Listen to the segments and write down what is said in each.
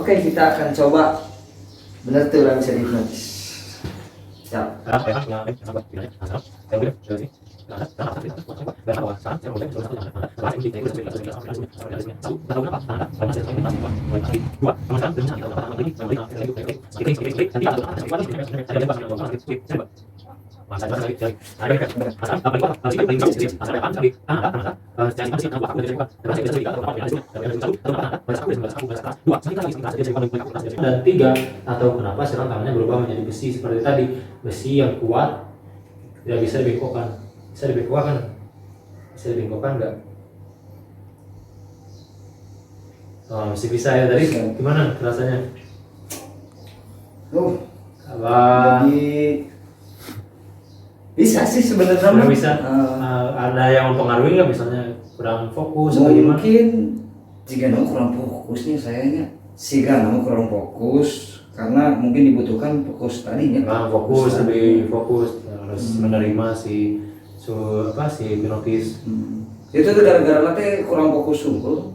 Oke, kita akan coba. Benar tuh orang bisa dihipnotis. Siap. Dan tiga, atau kenapa sekarang tangannya berubah menjadi besi seperti tadi, besi yang kuat tidak bisa dibengkokkan. Bisa dibengkokkan? Bisa dibengkokkan nggak? Oh, masih bisa ya tadi. Gimana rasanya? Apa? Jadi bisa sih sebenarnya. Nggak bisa. Ada yang mempengaruhi nggak, misalnya kurang fokus atau gimana? Mungkin jika namu kurang fokusnya sayanya jika namu kurang fokus karena mungkin dibutuhkan fokus tadinya. Nah, fokus, lebih fokus, harus menerima si hipnotis. Itu tuh gara-gara nanti kurang fokus sungguh.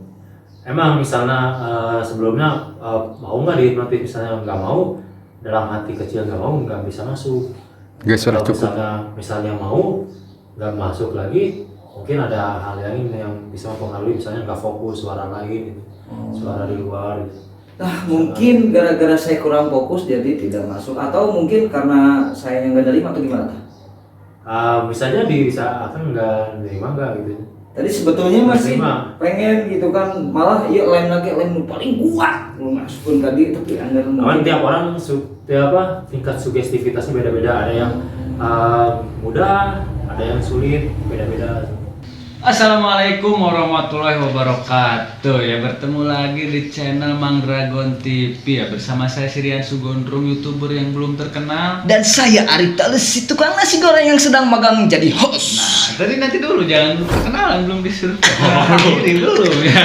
Emang misalnya sebelumnya mau nggak dihipnotis, misalnya nggak mau, dalam hati kecil nggak mau, nggak bisa masuk. Gak sudah Kalau cukup. misalnya mau nggak masuk lagi, mungkin ada hal lain yang bisa mempengaruhi, misalnya nggak fokus, suara lain gitu. Suara di luar gitu. Nah, mungkin gara-gara saya kurang fokus jadi tidak masuk, atau mungkin karena saya yang nggak nerima atau gimana? Misalnya bisa akan nggak nerima nggak gitu. Tadi sebetulnya masih Nerima. pengen gitu kan, malah yuk lain lagi lain paling kuat lu masukin tadi tapi anda Cuman tiap orang tingkat sugestivitasnya beda-beda. Ada yang mudah, ada yang sulit, beda-beda. Assalamualaikum warahmatullahi wabarakatuh. Ya, bertemu lagi di channel Mang Dragon TV ya, bersama saya Sirian Sugondrong, YouTuber yang belum terkenal. dan saya Arita Lesi, tukang nasi goreng yang sedang magang jadi host. Nah, nanti dulu, jangan perkenalan, belum disuruh diri dulu ya.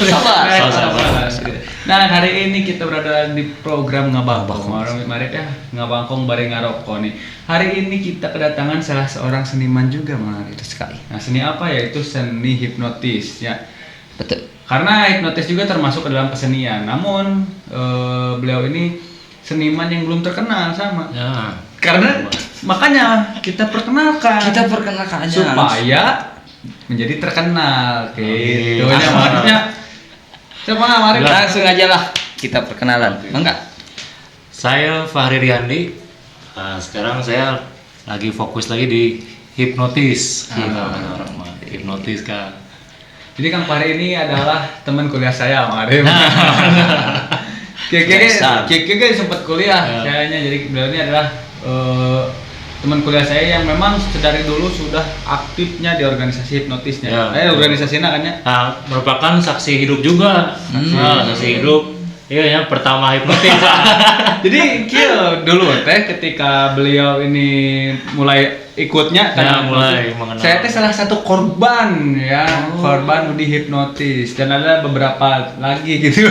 Sabar. Nah, hari ini kita berada di program Ngabangkong. Mari ya, Ngabangkong bareng ngaroko nih. Hari ini kita kedatangan salah seorang seniman juga, Mang. Itu sekali. Nah, seni apa ya? Itu seni hipnotis ya. Betul. Karena hipnotis juga termasuk ke dalam kesenian. Namun beliau ini seniman yang belum terkenal sama. Ya. Karena makanya kita perkenalkan. Kita perkenalkan aja supaya menjadi terkenal. Gitu. Oke. Ya, maksudnya coba mari langsung aja lah kita perkenalan. Enggak? Saya Fahri Riyandi. Sekarang saya lagi fokus lagi di hipnotis. Hipnotis kan. Jadi Kang Fahri ini adalah teman kuliah saya, Mari. Kayaknya sempat kuliah kayaknya. Jadi beliau ini adalah teman kuliah saya yang memang dari dulu sudah aktifnya di organisasi hipnotisnya. Ya. Organisasinya kan ya. Merupakan saksi hidup juga. Saksi hidup. Iya, yang pertama hipnotis. Jadi kieu dulu teh ketika beliau ini mulai ikutnya Ya, kan mulai mengenal. saya teh salah satu korban ya, korban di hipnotis, dan ada beberapa lagi gitu.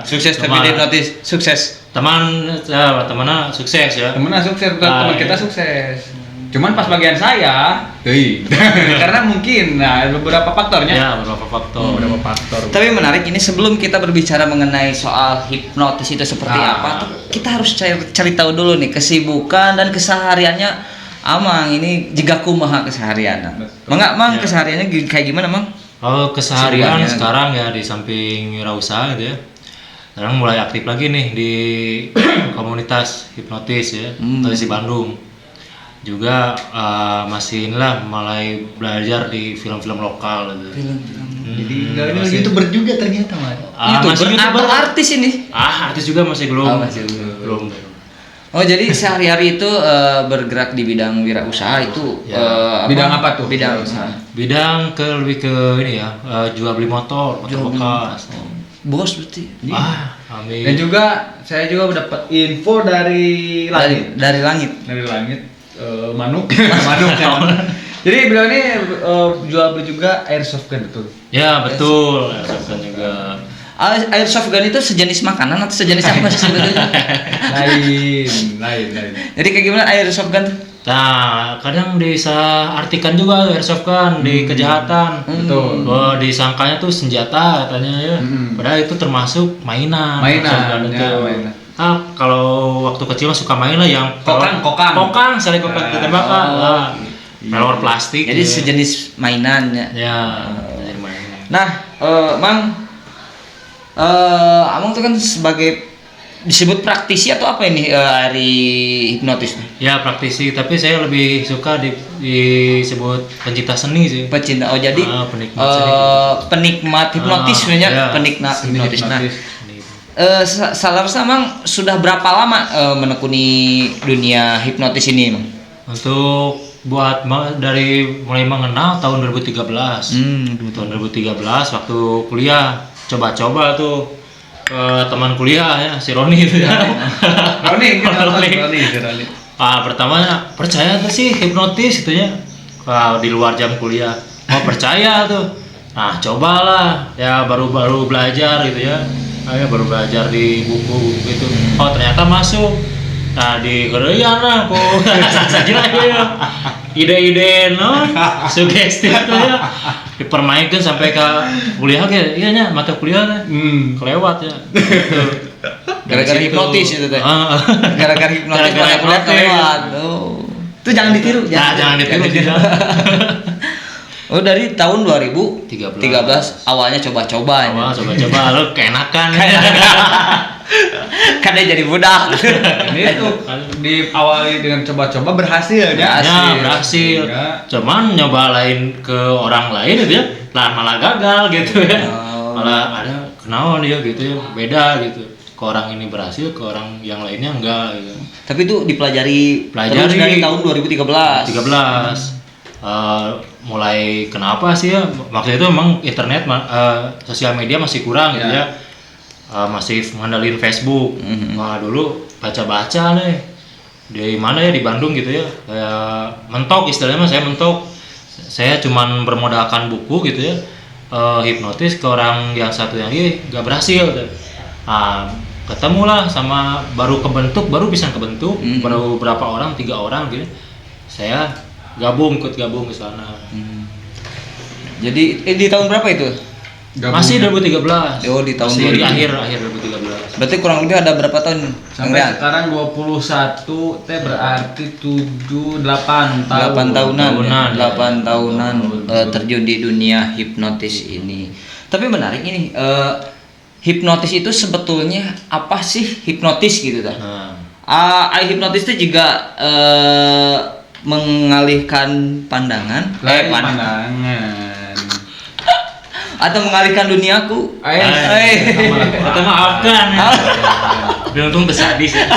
Sukses tapi Teman. hipnotis. Sukses. Temannya sukses ya. Temennya sukses, teman kita sukses. Cuman pas bagian saya, karena mungkin beberapa faktornya. Ya, beberapa faktor. Beberapa faktor. Tapi menarik ini, sebelum kita berbicara mengenai soal hipnotis itu seperti apa tuh, kita harus cari tahu dulu nih kesibukan dan kesehariannya Amang ini jika kumaha kesehariannya. Mang Ya. kesehariannya kayak gimana, Mang? Kalau keseharian Kesibukannya. sekarang ya di samping wirausaha gitu ya. Sekarang mulai aktif lagi nih di komunitas hipnotis ya, hipnotis di Bandung. Juga masih mulai belajar di film-film lokal gitu. Jadi masih- YouTuber juga ternyata, Mas. Masih YouTuber. Artis ini. Artis juga masih belum. Oh, masih belum. belum. Oh, jadi sehari-hari itu bergerak di bidang wirausaha itu Ya. Bidang apa tuh? Bidang usaha. Bidang lebih ke ini ya, jual beli motor bekas. Bos berarti. Amin. Dan juga saya juga dapat info dari langit. Dari langit. Dari langit manuk. Manuknya. Jadi beliau ini jual beli juga airsoft gun, betul. Ya betul, airsoft juga. Airsoft gun itu sejenis makanan atau sejenis apa sih sebetulnya? Lain. Jadi kayak gimana airsoft gun? Nah, kadang disartikan juga airsoft kan di kejahatan. Betul. Oh, disangkanya tuh senjata katanya ya. Padahal itu termasuk mainan. Mainan, Airsoft gun ya, itu. mainan. Kalau waktu kecil mah suka main lah yang Kokang. sekali kokang ditembakkan. Nah, pelor plastik. Jadi ya. sejenis mainannya. Ya, dari mainan. Nah, Mang, Amang tuh kan sebagai disebut praktisi atau apa ini dari hipnotis? Ya praktisi, tapi saya lebih suka disebut pencinta seni sih. Pecinta. Oh jadi penikmat seni. penikmat hipnotis sebenarnya, ya. penikmat hipnotis. Nah, Hipnotis. salah Mang sudah berapa lama menekuni dunia hipnotis ini, Mang? Untuk dari mulai mengenal tahun 2013. Tahun 2013 waktu kuliah coba-coba tuh teman kuliah ya si Roni itu ya. Roni. Pertamanya percaya tuh sih hipnotis itu ya. Di luar jam kuliah. Oh percaya tuh. Nah cobalah ya baru belajar gitu ya. Baru belajar di buku gitu. Oh ternyata masuk. Nah di gereyan lah kok saja ya. Ide-ide sugestif tuh ya dipermainkan sampai ke kuliah kayak iya nya mata kuliah kelewat ya. Gara-gara hipnotis itu teh. Gara-gara hipnotis mata kuliah kelewat. Oh. Itu jangan ditiru. Jangan ditiru. Oh dari tahun 2013 awalnya coba-coba. Coba-coba lo keenakan. Kan dia jadi budak. Ini tuh diawali dengan coba-coba berhasil ya. Berhasil. Cuman nyoba lain ke orang lain itu ya, malah gagal gitu ya. Malah ada kenalan dia gitu ya, beda gitu. Ke orang ini berhasil, ke orang yang lainnya enggak gitu. Tapi itu dipelajari terus dari tahun 2013. Mulai kenapa sih ya? Waktu itu memang internet, sosial media masih kurang gitu ya. Masih mengandalkan Facebook. Nah dulu baca-baca nih di mana ya di Bandung gitu ya, kayak mentok istilahnya saya mentok. Saya cuman bermodalkan buku gitu ya, hipnotis ke orang yang satu yang ini nggak berhasil. Ketemulah sama baru bisa kebentuk, baru berapa orang 3 orang gitu. Saya ikut gabung ke sana. Jadi di tahun berapa itu? Masih 2013. Oh di tahun masih 2013. di akhir 2013. Berarti kurang lebih ada berapa tahun? Sampai sekarang 21 teh berarti 8 tahunan. Ya. 8 tahunan terjun di dunia hipnotis ini. Tapi menarik ini hipnotis itu sebetulnya apa sih hipnotis gitu dah? Hipnotis itu juga mengalihkan pandangan, pandangan. Atau mengalihkan duniaku. Atau maafkan. Beruntung bersadis ya.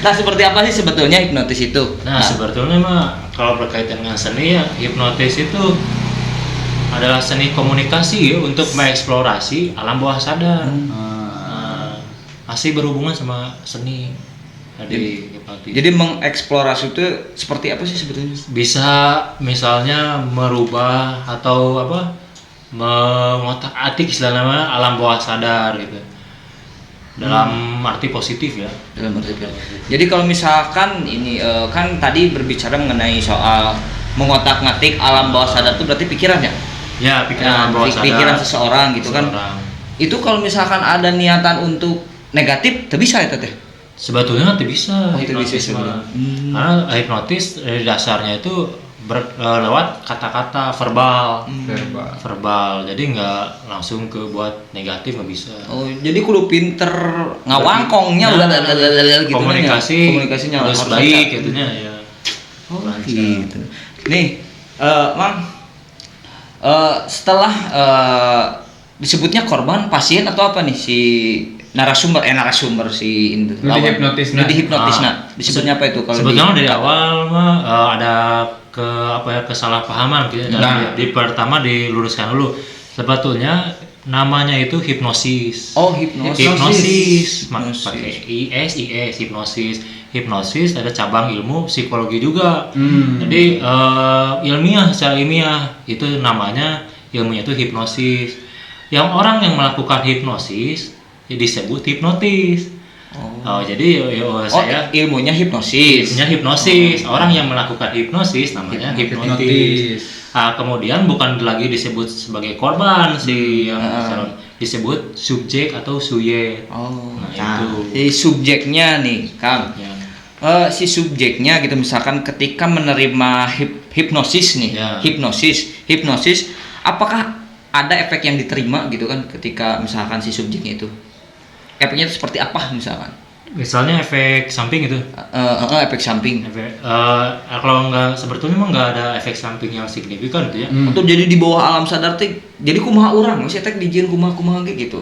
Nah seperti apa sih sebetulnya hipnotis itu? Nah sebetulnya mah kalau berkaitan dengan seni ya, hipnotis itu adalah seni komunikasi ya, untuk mengeksplorasi alam bawah sadar. Masih berhubungan sama seni. Jadi mengeksplorasi itu seperti apa sih sebetulnya? Bisa misalnya merubah atau mengotak-atik istilahnya alam bawah sadar gitu. Dalam arti positif ya. Dalam arti positif. Jadi kalau misalkan ini kan tadi berbicara mengenai soal mengotak-ngatik alam bawah sadar itu berarti pikiran ya? Ya, pikiran bawah sadar. Pikiran seseorang gitu kan. Itu kalau misalkan ada niatan untuk negatif, itu bisa ya teh? Sebetulnya tidak bisa. Itu bisa sebenarnya. Karena hipnotis dari dasarnya itu lewat kata-kata verbal, jadi nggak langsung ke buat negatif, nggak bisa. Oh jadi kudu pinter ngawangkongnya gitu. Komunikasinya harus baik gitunya ya. Oh gitu. Nih Mang, setelah disebutnya korban, pasien atau apa nih si narasumber si hipnotis disebutnya apa itu kalau sebetulnya dari awal mah ada kesalahpahaman gitu. Di pertama diluruskan dulu, sebetulnya namanya itu hipnosis. Hipnosis pakai IS hipnosis ada cabang ilmu psikologi juga. Jadi secara ilmiah itu namanya, ilmunya itu hipnosis. Yang orang yang melakukan hipnosis disebut hipnotis. Jadi saya ilmunya hipnosis. Orang yang melakukan hipnosis namanya hipnotis. Kemudian bukan lagi disebut sebagai korban yang disebut subjek atau subjek. Itu. Si subjeknya nih, Kang. Ya. Si subjeknya gitu misalkan ketika menerima hipnosis nih, hipnosis, apakah ada efek yang diterima gitu kan ketika misalkan si subjeknya itu? Efeknya itu seperti apa misalkan? Misalnya efek samping itu. Efek samping. Kalau sebetulnya emang nggak ada efek samping yang signifikan gitu ya. Atau jadi di bawah alam sadar teh, jadi kumaha orang, masih tek dijieun kumaha gitu.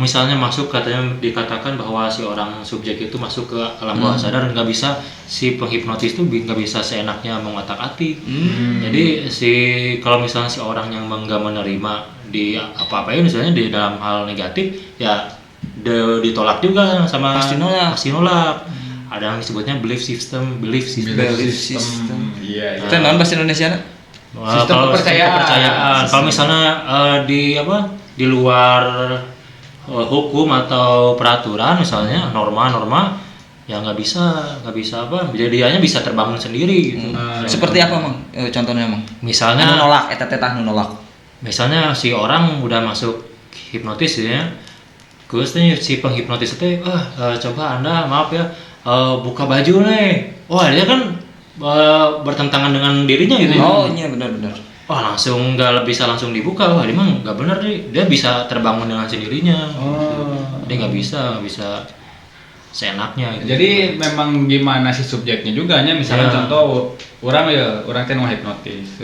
Misalnya masuk katanya dikatakan bahwa si orang subjek itu masuk ke alam bawah sadar, nggak bisa si penghipnotis itu nggak bisa seenaknya mengotak-atik. Jadi kalau misalnya si orang yang nggak menerima di apa-apa misalnya di dalam hal negatif ya ditolak juga sama pasti nolak. Ada yang disebutnya belief system. Iya. Itu non bahasa Indonesia. Sistem kepercayaan. Kalau misalnya di luar hukum atau peraturan misalnya norma ya nggak bisa jadinya bisa terbangun sendiri gitu. Seperti apa Mang? Contohnya Mang? Misalnya nolak nolak. Misalnya si orang udah masuk hipnotis ya. Terus si penghipnotis itu coba Anda maaf ya buka baju nih. Wah dia kan bertentangan dengan dirinya gitu ya. Oh iya benar. Wah langsung nggak bisa langsung dibuka. Wah dia mah nggak benar nih. Dia bisa terbangun dengan sendirinya. Dia nggak bisa seenaknya. Gitu. Jadi memang gimana si subjeknya juga nya misalnya contoh orang teh hipnotis.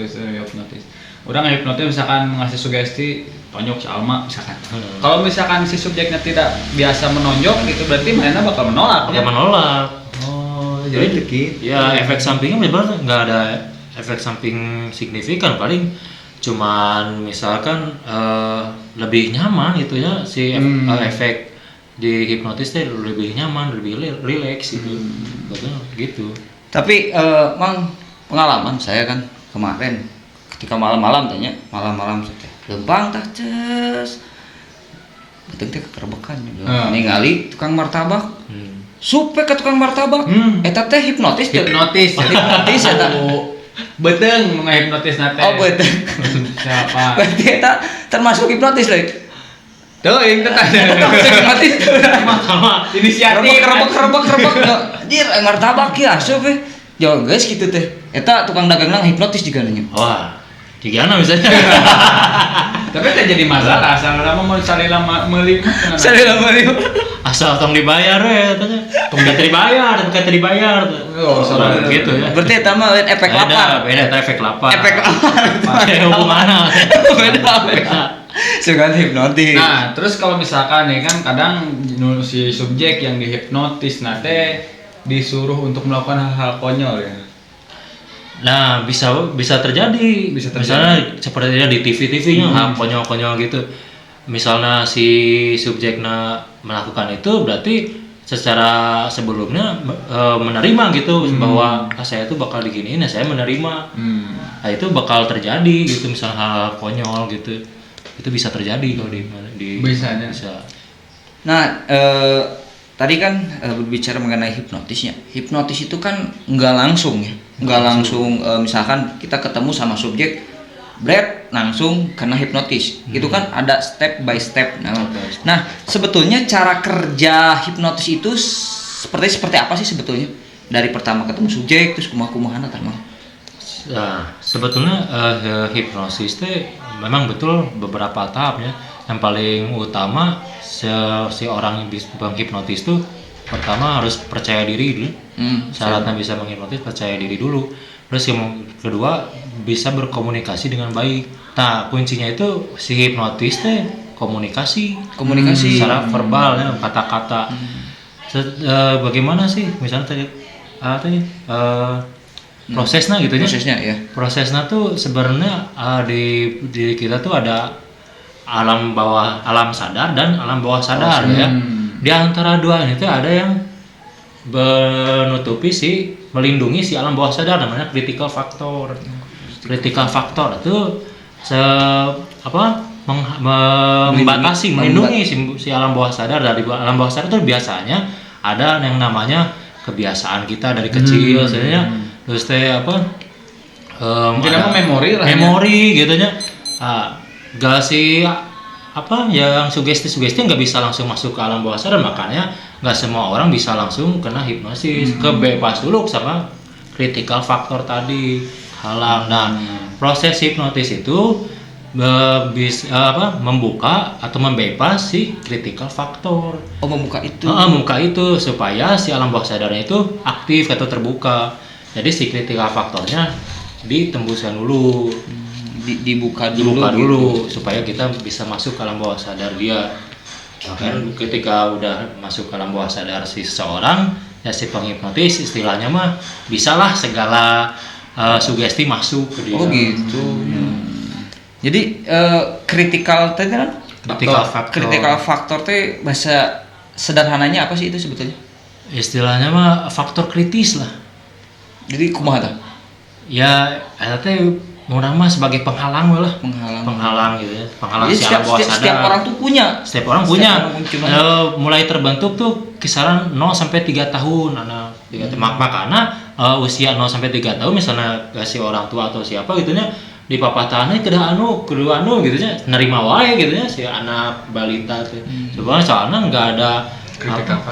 Orang hipnotis misalkan ngasih sugesti tonjok si Alma misalkan. Kalau misalkan si subjeknya tidak biasa menonjok gitu berarti mainnya bakal menolak. Jadi ya efek sampingnya benar nggak ada efek samping signifikan, paling cuman misalkan lebih nyaman gitu ya efek di hipnotis teh lebih nyaman, lebih rileks gitu. Tapi Mang, pengalaman saya kan kemarin ketika malam-malam lempang tah ces betul teh kekerbekan ningali tukang martabak supe ke tukang martabak eta teh hipnotis eta beteng ngahipnotis nate beteng siapa berarti eta termasuk hipnotis lagi teuing teh hipnotis sama inisiatif kerebek anjir martabak ya supe jauh guys gitu teh eta tukang dagang nang hipnotis juga nanya wah gimana misalnya tapi tak jadi masalah asal lama mau salila meuli asal tong dibayar ya tanya tong dibayar soalnya gitu ya berarti eta mah efek lapar beda efek lapar ada hubunganna beda suka hipnotis. Nah terus kalau misalkan ya kan kadang si subjek yang dihipnotis nate disuruh untuk melakukan hal-hal konyol ya. Nah bisa terjadi. Misalnya sepertinya di TV-nya konyol-konyol gitu. Misalnya si subjeknya melakukan itu berarti secara sebelumnya menerima gitu bahwa saya itu bakal diginiin ya saya menerima. Nah itu bakal terjadi gitu misalnya hal konyol gitu. Itu bisa terjadi kalau di bisa. Nah tadi kan berbicara mengenai hipnotisnya. Hipnotis itu kan nggak langsung ya, nggak langsung. Misalkan kita ketemu sama subjek, langsung kena hipnotis. Itu kan ada step by step. Nah, sebetulnya cara kerja hipnotis itu seperti apa sih sebetulnya? Dari pertama ketemu subjek, terus kumaha-kumaha termang. Nah, sebetulnya hipnosis itu memang betul beberapa tahapnya. Yang paling utama si orang yang menghipnotis itu pertama harus percaya diri dulu. Syaratnya bisa menghipnotis percaya diri dulu. Terus yang kedua bisa berkomunikasi dengan baik. Nah kuncinya itu si hipnotis teh komunikasi secara verbal ya kata-kata. Bagaimana sih misalnya tadi prosesnya gitu ya. Prosesnya tuh sebenarnya di kita tuh ada alam sadar dan alam bawah sadar ya. Di antara dua ini tuh ada yang melindungi si alam bawah sadar namanya critical factor. Critical factor itu membatasi, melindungi si alam bawah sadar. Dari alam bawah sadar itu biasanya ada yang namanya kebiasaan kita dari kecil, sebenarnya terus mungkin apa memori lah, memori gitu nya. Gak sih yang sugesti nggak bisa langsung masuk ke alam bawah sadar, makanya nggak semua orang bisa langsung kena hipnosis. Kebebas dulu sama critical factor tadi halang. Nah, proses hipnotis itu membuka atau membebas si critical factor. Membuka itu. Membuka itu supaya si alam bawah sadarnya itu aktif atau terbuka. Jadi si critical factornya ditembuskan dulu. Dibuka dulu supaya kita bisa masuk ke alam bawah sadar dia. Kan ketika udah masuk ke alam bawah sadar si seseorang, ya si penghipnotis istilahnya mah bisalah segala sugesti masuk ke dia. Oh gitu. Jadi critical tadi kan? Critical factor teh bahasa sederhananya apa sih itu sebetulnya? Istilahnya mah faktor kritis lah. Jadi kumaha tah? Ya, eta teh orang mah sebagai penghalang gitu ya, penghalang si alam bawah sadar. Setiap orang tuh punya. Setiap orang punya. Mulai terbentuk tuh kisaran 0 sampai 3 tahun anak. Makanya usia 0 sampai 3 tahun misalnya si orang tua atau siapa gitunya dipapatahannya kedua anu gitunya nerima wae gitunya si anak balita tuh. Sebenarnya soalnya enggak ada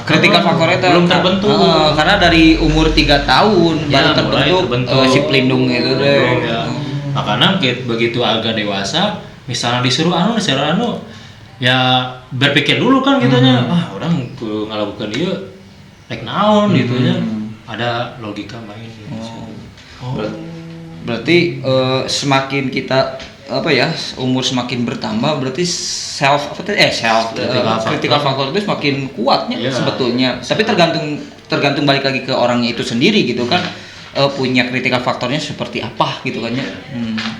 critical factor itu belum terbentuk. Karena dari umur 3 tahun ya, baru terbentuk si pelindung itu deh. Makanya begitu agak dewasa, misalnya disuruh ya berpikir dulu kan gitunya. Orang ngalabukeun ieu rek naon gitunya. Ada logika main gitu. Berarti semakin kita umur semakin bertambah, berarti critical factor itu semakin kuatnya sebetulnya. Tapi tergantung balik lagi ke orangnya itu sendiri gitu kan. Punya critical faktornya seperti apa gitu kan ya.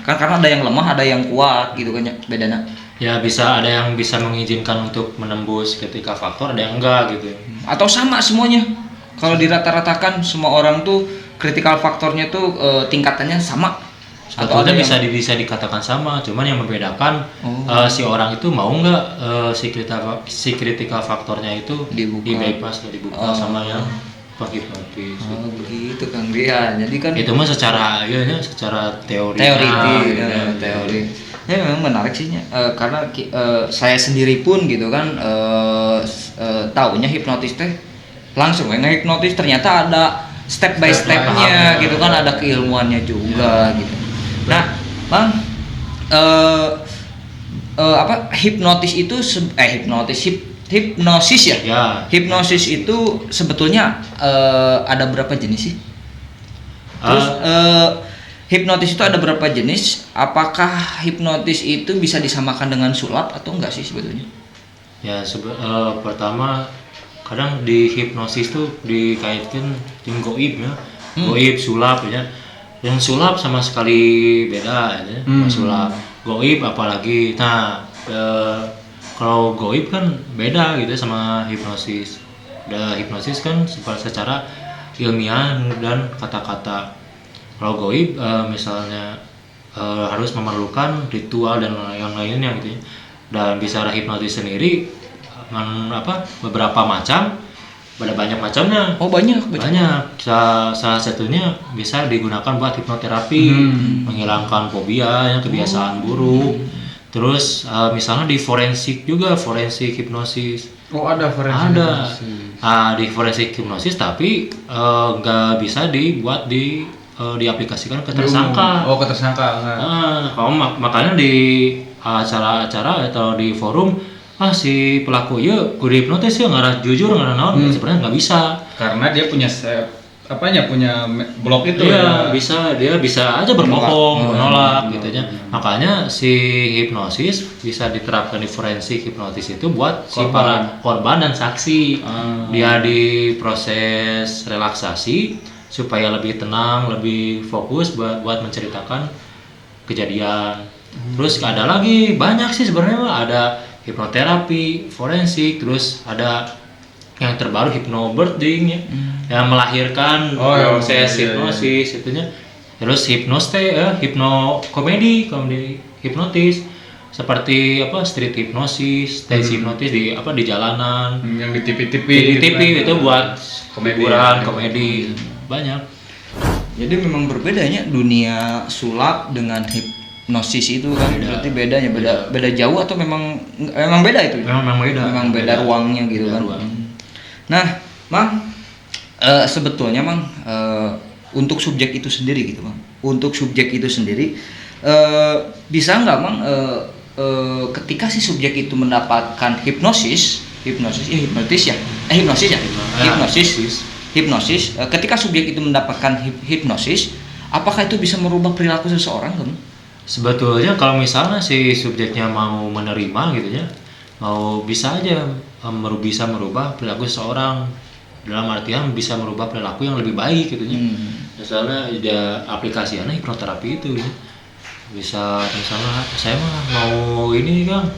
Kan karena ada yang lemah, ada yang kuat gitu kan ya, bedanya. Ya bisa ada yang bisa mengizinkan untuk menembus critical faktor, ada yang enggak gitu. Atau sama semuanya. Kalau dirata-ratakan semua orang tuh critical faktornya tuh tingkatannya sama. Atau ada bisa dikatakan sama, cuman yang membedakan si orang itu mau nggak si critical faktornya itu dibebas atau dibuka sama yang penghipnotis. Begitu Kang Rian. Jadi kan itu mah secara teori. Ya memang menarik sih karena saya sendiri pun gitu kan taunya hipnotis teh langsung ngehipnotis, ternyata ada step by stepnya gitu kan, ada keilmuannya juga gitu. Nah, Bang, hipnosis itu hipnosis ya? Ya. Hipnosis itu sebetulnya ada berapa jenis sih? Terus hipnotis itu ada berapa jenis? Apakah hipnotis itu bisa disamakan dengan sulap atau enggak sih sebetulnya? Ya, pertama kadang di hipnosis tuh dikaitkan dengan goib ya. Goib, sulap ya. Yang sulap sama sekali beda ya. Sulap, goib apalagi. Nah, kalau goib kan beda gitu sama hipnosis. Hipnosis kan secara ilmiah dan kata-kata. Kalau goib misalnya harus memerlukan ritual dan yang lainnya gitu ya. Dan bisa hipnotis sendiri beberapa macam, ada banyak macamnya. Oh banyak. Salah satunya bisa digunakan buat hipnoterapi, menghilangkan fobia, kebiasaan buruk. Terus misalnya di forensik juga, forensik hipnosis. Oh ada forensik. Ada. Di forensik hipnosis tapi nggak bisa dibuat diaplikasikan ke tersangka. Oh ke tersangka. Makanya di acara-acara atau di forum si pelaku kudu hipnotis ya ngarah jujur ngarah naon sebenarnya nggak bisa karena dia punya punya blok itu dia bisa aja berbohong menolak gitu ya. Makanya si hipnosis bisa diterapkan di forensik hipnotis itu buat si para korban dan saksi. Dia di proses relaksasi supaya lebih tenang, lebih fokus buat menceritakan kejadian. Terus ada lagi banyak sih sebenarnya, ada hipnoterapi, forensik, terus ada yang terbaru hypnobirthing ya, yang melahirkan proses hipnosis itunya. Terus hipnokomedi hipnotis. seperti street hipnosis, stage hipnotis di di jalanan, yang di TV-TV di TV gitu itu kan. buat Komedi. hiburan, komedi banyak. Jadi memang berbedanya dunia sulap dengan hipnosis itu kan. Beda. Berarti bedanya beda jauh atau memang beda itu? Memang beda. Memang beda ruangnya gitu Beda kan. ruang. Nah, Mang, sebetulnya Mang, untuk subjek itu sendiri gitu Mang. Untuk subjek itu sendiri bisa nggak Mang ketika si subjek itu mendapatkan hipnosis, ketika subjek itu mendapatkan hipnosis, apakah itu bisa merubah perilaku seseorang kan? Sebetulnya kalau misalnya si subjeknya mau menerima gitu ya, bisa aja bisa merubah perilaku seseorang, dalam artian bisa merubah perilaku yang lebih baik gitu ya. Misalnya ada aplikasinya hipnoterapi itu ya. Bisa misalnya saya mah mau ini kan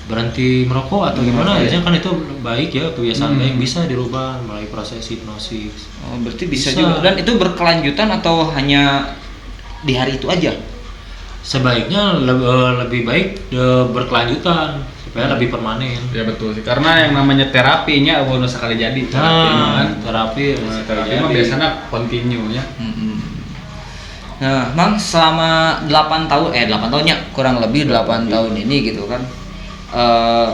berhenti merokok atau gimana ya kan, itu baik ya, kebiasaan baik bisa dirubah melalui proses hipnosis. Oh, berarti bisa juga. Dan itu berkelanjutan atau hanya di hari itu aja? Sebaiknya lebih baik berkelanjutan supaya lebih permanen. Ya betul sih, karena yang namanya terapinya bonus sekali jadi. Terapi mah biasanya continue ya. Nah, Mang, selama 8 tahunnya kurang lebih 8 tahun ini gitu kan,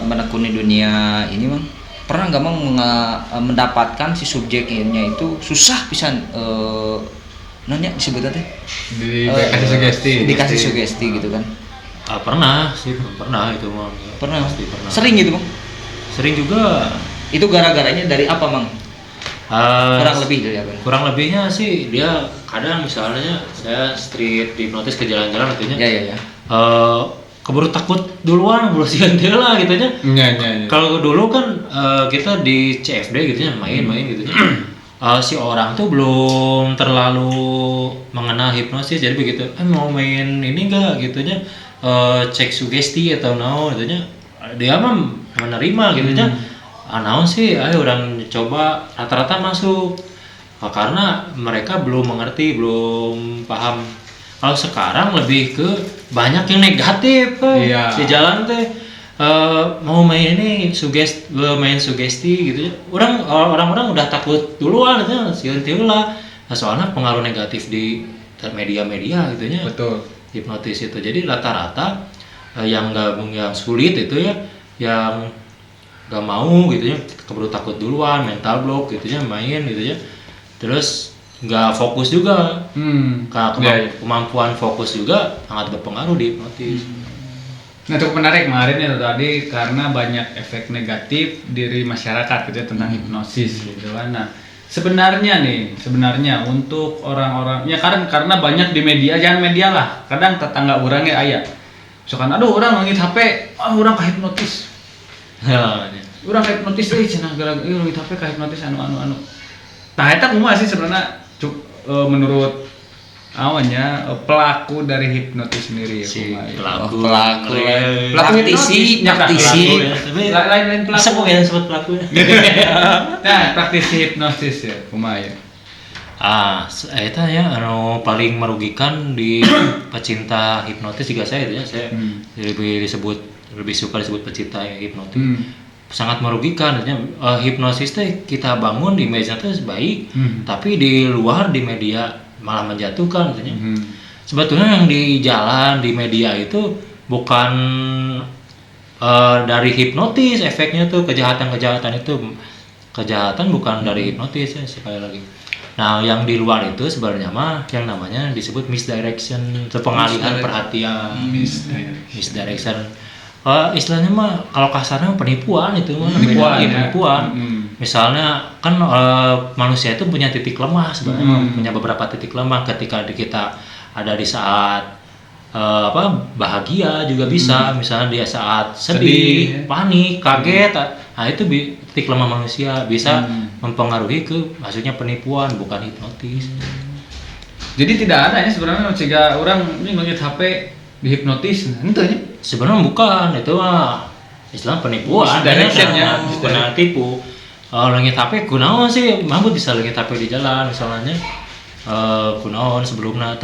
menekuni dunia ini Mang, pernah nggak Mang mendapatkan si subjeknya itu susah pisan nanya disebutnya teh dikasih sugesti gitu kan? Pernah sih, pernah itu Mang. Pernah. Pasti pernah. Sering gitu Mang? Sering juga. Itu gara-garanya dari apa Mang? Kurang lebih dari apa? Kurang lebihnya sih dia kadang misalnya saya street hipnotis ke jalan-jalan artinya. Ya. Keburu takut duluan, buru sian lah gitu nya. Iya. Kalau dulu kan kita di CFD gitu nya main-main gitu nya. Si orang tuh belum terlalu mengenal hipnosis, jadi begitu mau main ini enggak gitu nya, cek sugesti atau naon gitu nya, dia mah menerima gitu nya. Naon sih, ayo orang coba, rata-rata masuk. Karena mereka belum mengerti, belum paham. Kalau sekarang lebih ke banyak yang negatif kan. Iya. Di jalan teh mau main ini main sugesti gitu ya. Orang-orang udah takut duluan gitu, sieun lah. Soalnya pengaruh negatif di media-media gitu ya. Betul. Hipnotis itu. Jadi rata-rata yang sulit itu ya, yang gak mau gitu ya, keburu takut duluan, mental block gitu ya, main gitu ya, terus nggak fokus juga. Kemampuan fokus juga sangat berpengaruh di hipnotis. Nah, cukup menarik kemarin itu tadi karena banyak efek negatif diri masyarakat gitu ya tentang hipnosis gitu kan. Nah, sebenarnya untuk orang-orang ya karena banyak di media, jangan media lah, kadang tetangga orangnya aya. Misalkan aduh orang ngangit HP, orang kahipnotis. Urang hipnotis euy cenah gara-gara leuwih HP ka hipnotis anu. Tah eta kumaha sih sebenarnya menurut pelaku dari hipnotis sendiri ya Si kumaha. pelaku Praktisi. Lain pelaku. Sebut pelaku ya. Nah, praktisi hipnosis ya kumaha ya. Eta ya paling merugikan di pecinta hipnotis juga saya itu ya. Saya lebih suka disebut pecinta hipnotis. Sangat merugikan artinya hipnosis teh kita bangun di meja teh baik, tapi di luar di media malah menjatuhkan artinya. Sebetulnya yang di jalan di media itu bukan dari hipnotis efeknya tuh, kejahatan itu kejahatan bukan dari hipnotis ya, sekali lagi. Nah, yang di luar itu sebenarnya mah yang namanya disebut misdirection, pengalihan perhatian. Misdirection. Istilahnya mah kalau kasarnya penipuan itu mah penipuan. Misalnya kan manusia itu punya titik lemah sebenarnya, punya beberapa titik lemah ketika kita ada di saat bahagia juga bisa, misalnya dia saat sedih, panik, kaget. Nah, itu titik lemah manusia bisa mempengaruhi ke maksudnya penipuan, bukan hipnotis. Jadi tidak ada ya sebenarnya jika orang ini ngelihat HP dihipnotis, entahnya. Sebenarnya bukan, itu mah istilah penipuan. Directionnya, bukan tipu. Lengit HP, kunaon sih, mampu bisa lengit HP di jalan misalnya. Kunaon sebelumnya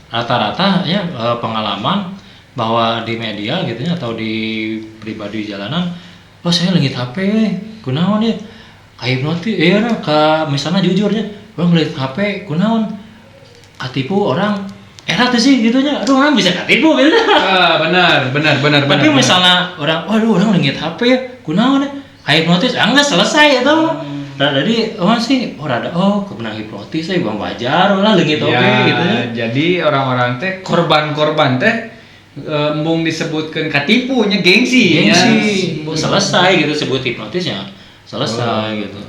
rata-rata ya pengalaman bahwa di media gitu ya atau di pribadi jalanan, oh saya lagi HP kunaon ya kayak hipnotis misalnya jujurnya bang ngeliat HP kunaon katipu orang erat sih gitunya, aduh orang bisa katipu gitu. Benar. Tapi misalnya orang, waduh orang lagi HP ya, kunaon ya, hipnotis, enggak selesai itu. Jadi rada kebenang hipnotis bang wajar lah lagi gitu ya. Jadi orang-orang teh korban-korban teh embung disebutkan katipunya gengsi. Selesai gitu sebut hipnotisnya, selesai gitu.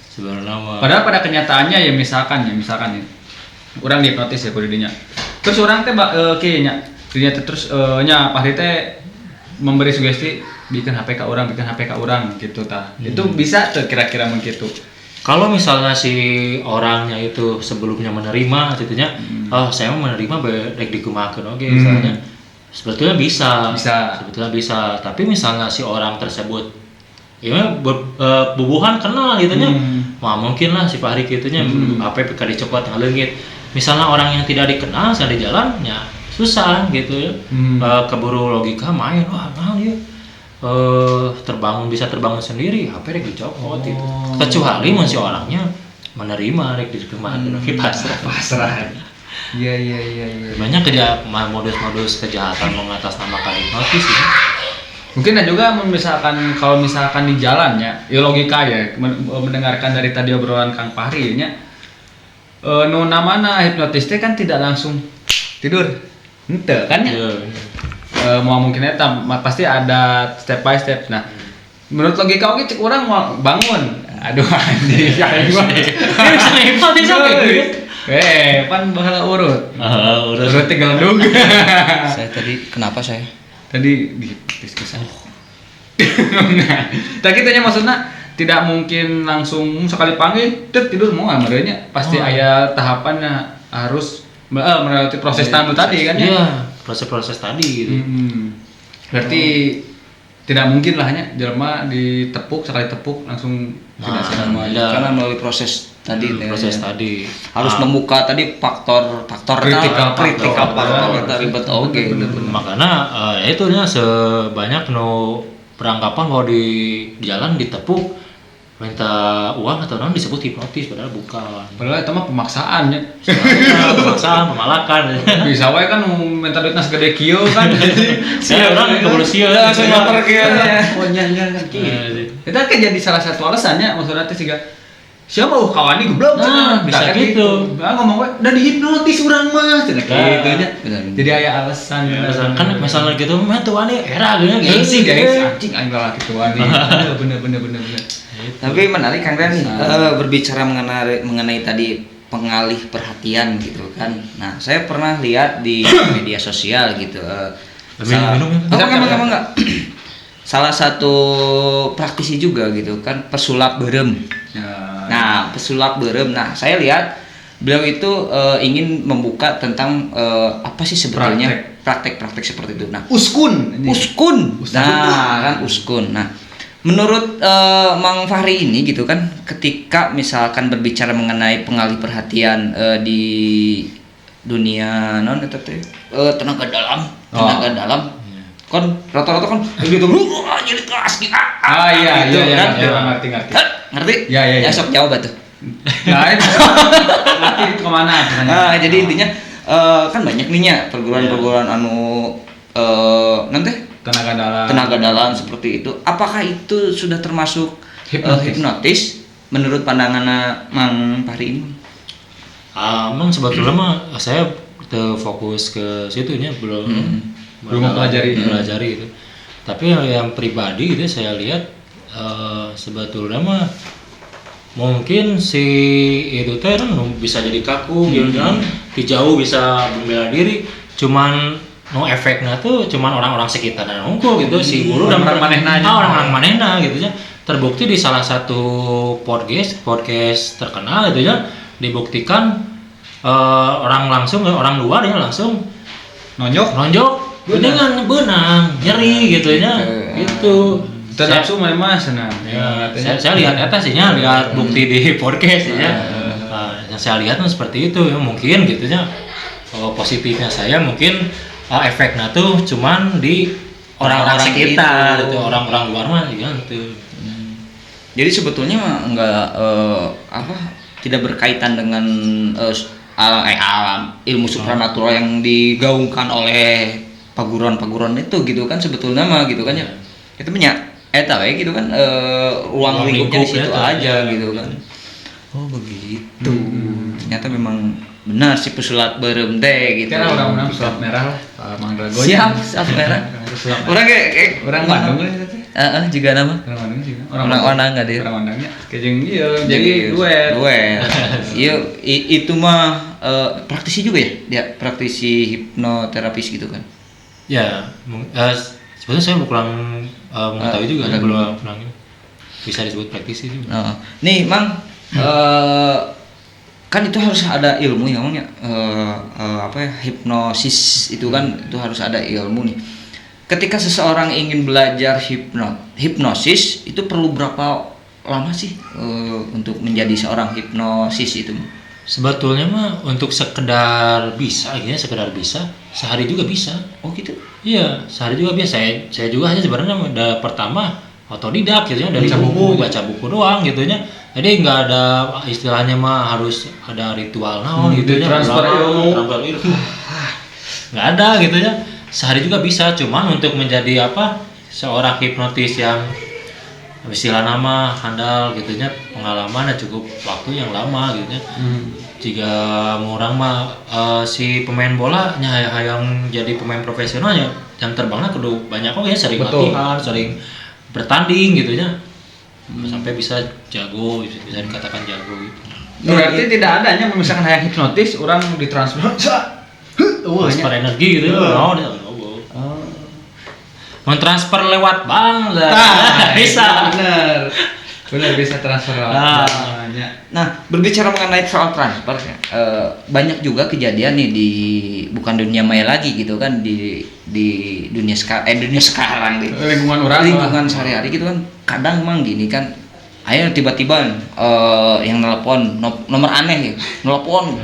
Sebenarnya padahal pada kenyataannya ya misalkan ya. Orang dihipnotis ya kudinya. Terus orang teh kayaknya ternyata terus Pak Hari teh memberi sugesti bikin HP ke orang gitu tah. Itu bisa tuh kira-kira begitu. Kalau misalnya si orangnya itu sebelumnya menerima gitunya, saya mau menerima baik dikumakeun misalnya. Sebetulnya bisa. Sebetulnya bisa, tapi misalnya si orang tersebut bubuhan kenal gitunya. Mungkin lah si Pak Hari gitunya HP PK dicopot ngaleungit. Misalnya orang yang tidak dikenal saya di jalan ya susah gitu ya. Keburu logika main dia bisa terbangun sendiri HP rek dicopot gitu. Kecuali mun si orangnya menerima rek diterima pasrah. Iya. Banyak modus-modus kejahatan mengatasnamakan hipnotis ya. Mungkin ada juga kalau misalkan di jalan ya logika ya mendengarkan dari tadi obrolan Kang Fahri nya namana hipnotis teh kan tidak langsung tidur. Henteu kan ya. Mau mungkin eta pasti ada step by step. Nah, menurut logika cek orang mau bangun. Aduh anjing. Bisa hipnotis gitu. Pan bahala urut. Urut tinggal dong. Saya tadi kenapa saya? Tadi dihipnotis ke saya. Nah, tak kitanya maksudnya tidak mungkin langsung sekali panggil tidur mau amarnya pasti aya tahapannya harus melewati proses tadi kan ya. Iya, proses tadi gitu. Berarti tidak mungkin lahnya jelema ditepuk sekali tepuk langsung tidak sadar karena melalui proses tadi tadi harus membuka tadi faktor kritikal faktor kita ribet makanya itu nya sebanyak peranggapan bahwa di jalan ditepuk minta uang atau non disebut hipnotis padahal bukan. Padahal itu mah pemaksaannya. Pemaksaan, pemalakan. Bisa wae kan minta duitna segede kieu kan. Saya orang keburu sieun. Langsung motor kieu nya. Oh nyan kan kieu. Itu kan jadi salah satu alasannya maksudnya teh siga siapa kawan ini goblok bisa gitu. Ngomong wae dan dihipnotis urang mah cenah kitu nya. Jadi aya alasan. Kan misalnya gitu mah tuan era geunya gengsi anjing aing lalaki tuan. Bener. Tapi menarik Kang Ren berbicara mengenai tadi pengalih perhatian gitu kan. Nah, saya pernah lihat di media sosial gitu. Enggak. Salah satu praktisi juga gitu kan pesulap berem. Nah, pesulap berem. Nah, saya lihat beliau itu ingin membuka tentang apa sih sebetulnya praktek-praktek seperti itu. Nah, uskun. Nah, kan uskun. Nah, menurut Mang Fahri ini gitu kan, ketika misalkan berbicara mengenai pengalih perhatian di dunia tenaga dalam kan rata-rata kan gitu jadi keras gitu iya ngerti ya sok jawab tuh nah itu kemana jadi intinya kan banyak nih ya perguruan nanti tenaga dalam seperti itu. Apakah itu sudah termasuk hipnotis menurut pandangan Mang Fahri ini? Emang sebetulnya mah saya fokus ke situnya belum mempelajari itu. Tapi yang pribadi gitu saya lihat sebetulnya mah mungkin si itu teh bisa jadi kaku gitu kan, jauh bisa membela diri, cuman efeknya tuh cuman orang-orang sekitar dan unggul gitu si guru dan orang-orang manehna gitu ya. Terbukti di salah satu podcast terkenal gitu ya, dibuktikan orang luar ya langsung nonjok dengan benang nyeri gitu ya gitu. Nafsu memang senang. Saya lihat eta sih nya, lihat bukti di podcast ya. Yang saya lihat seperti itu ya, mungkin gitu ya. Positifnya saya mungkin efeknya tuh cuman di orang-orang Orang-orang sekitar itu. itu, orang-orang luar mah gitu. Jadi sebetulnya mah enggak tidak berkaitan dengan alam ilmu supranatural yang digaungkan oleh paguron-paguron itu gitu kan sebetulnya mah gitu kan ya. Itu banyak gitu kan ruang Ruang lingkupnya di lingkup situ ya, aja ya. gitu kan. Oh begitu. Ternyata memang benar si pesulap berem teh gitu. Karena orang-orang sulap merah lah, Pak Mang Dragonya. Siap, siap merah. Sulap merah. Orang kayak Orang Bandung lah itu teh. juga nama. Orang Bandung sih. Orang Wanang nggak dia? Orang Bandungnya. Kejeng iya, jadi duet. Iya, itu mah praktisi juga ya? Dia praktisi hipnoterapis gitu kan. Ya, sebetulnya saya kurang mengetahui juga, benar. belum pernah bisa disebut praktisi juga. Nah, nih, Mang, kan itu harus ada ilmu ya, Mang ya. Hipnosis itu kan itu harus ada ilmu nih. Ketika seseorang ingin belajar hipnosis itu perlu berapa lama sih untuk menjadi seorang hipnosis itu? Sebetulnya mah untuk sekedar bisa sehari juga bisa. Oh gitu. Iya, sehari juga bisa. Saya juga hanya sebenarnya pertama otodidak gitu ya, dari Baca buku, buku. baca buku doang gitu nya. Jadi nggak ada istilahnya mah harus ada ritual naon gitu nya. transfer ilmu. Transfer ilmu. Nggak ada gitu ya. Sehari juga bisa, cuman untuk menjadi seorang hipnotis yang istilah nama handal gitunya, pengalaman cukup waktu yang lama gitu ya. Jika orang mah si pemain bola nya yang jadi pemain profesionalnya jam terbangnya kudu banyak ya, sering Betul. latihan, sering bertanding gitu ya. Sampai bisa jago, bisa dikatakan jago gitu. Berarti tidak adanya misalkan hayang hipnotis orang ditransfer. Transfer energi gitu ya. Oh, mentransfer lewat bank bisa. Benar bisa transfer Nah. banyak. Nah, berbicara mengenai soal transfer, banyak juga kejadian nih bukan dunia maya lagi gitu kan, di dunia sekarang di lingkungan sehari-hari gitu kan. Kadang emang gini kan, ayo tiba-tiba yang nelpon nomor aneh ya, nelpon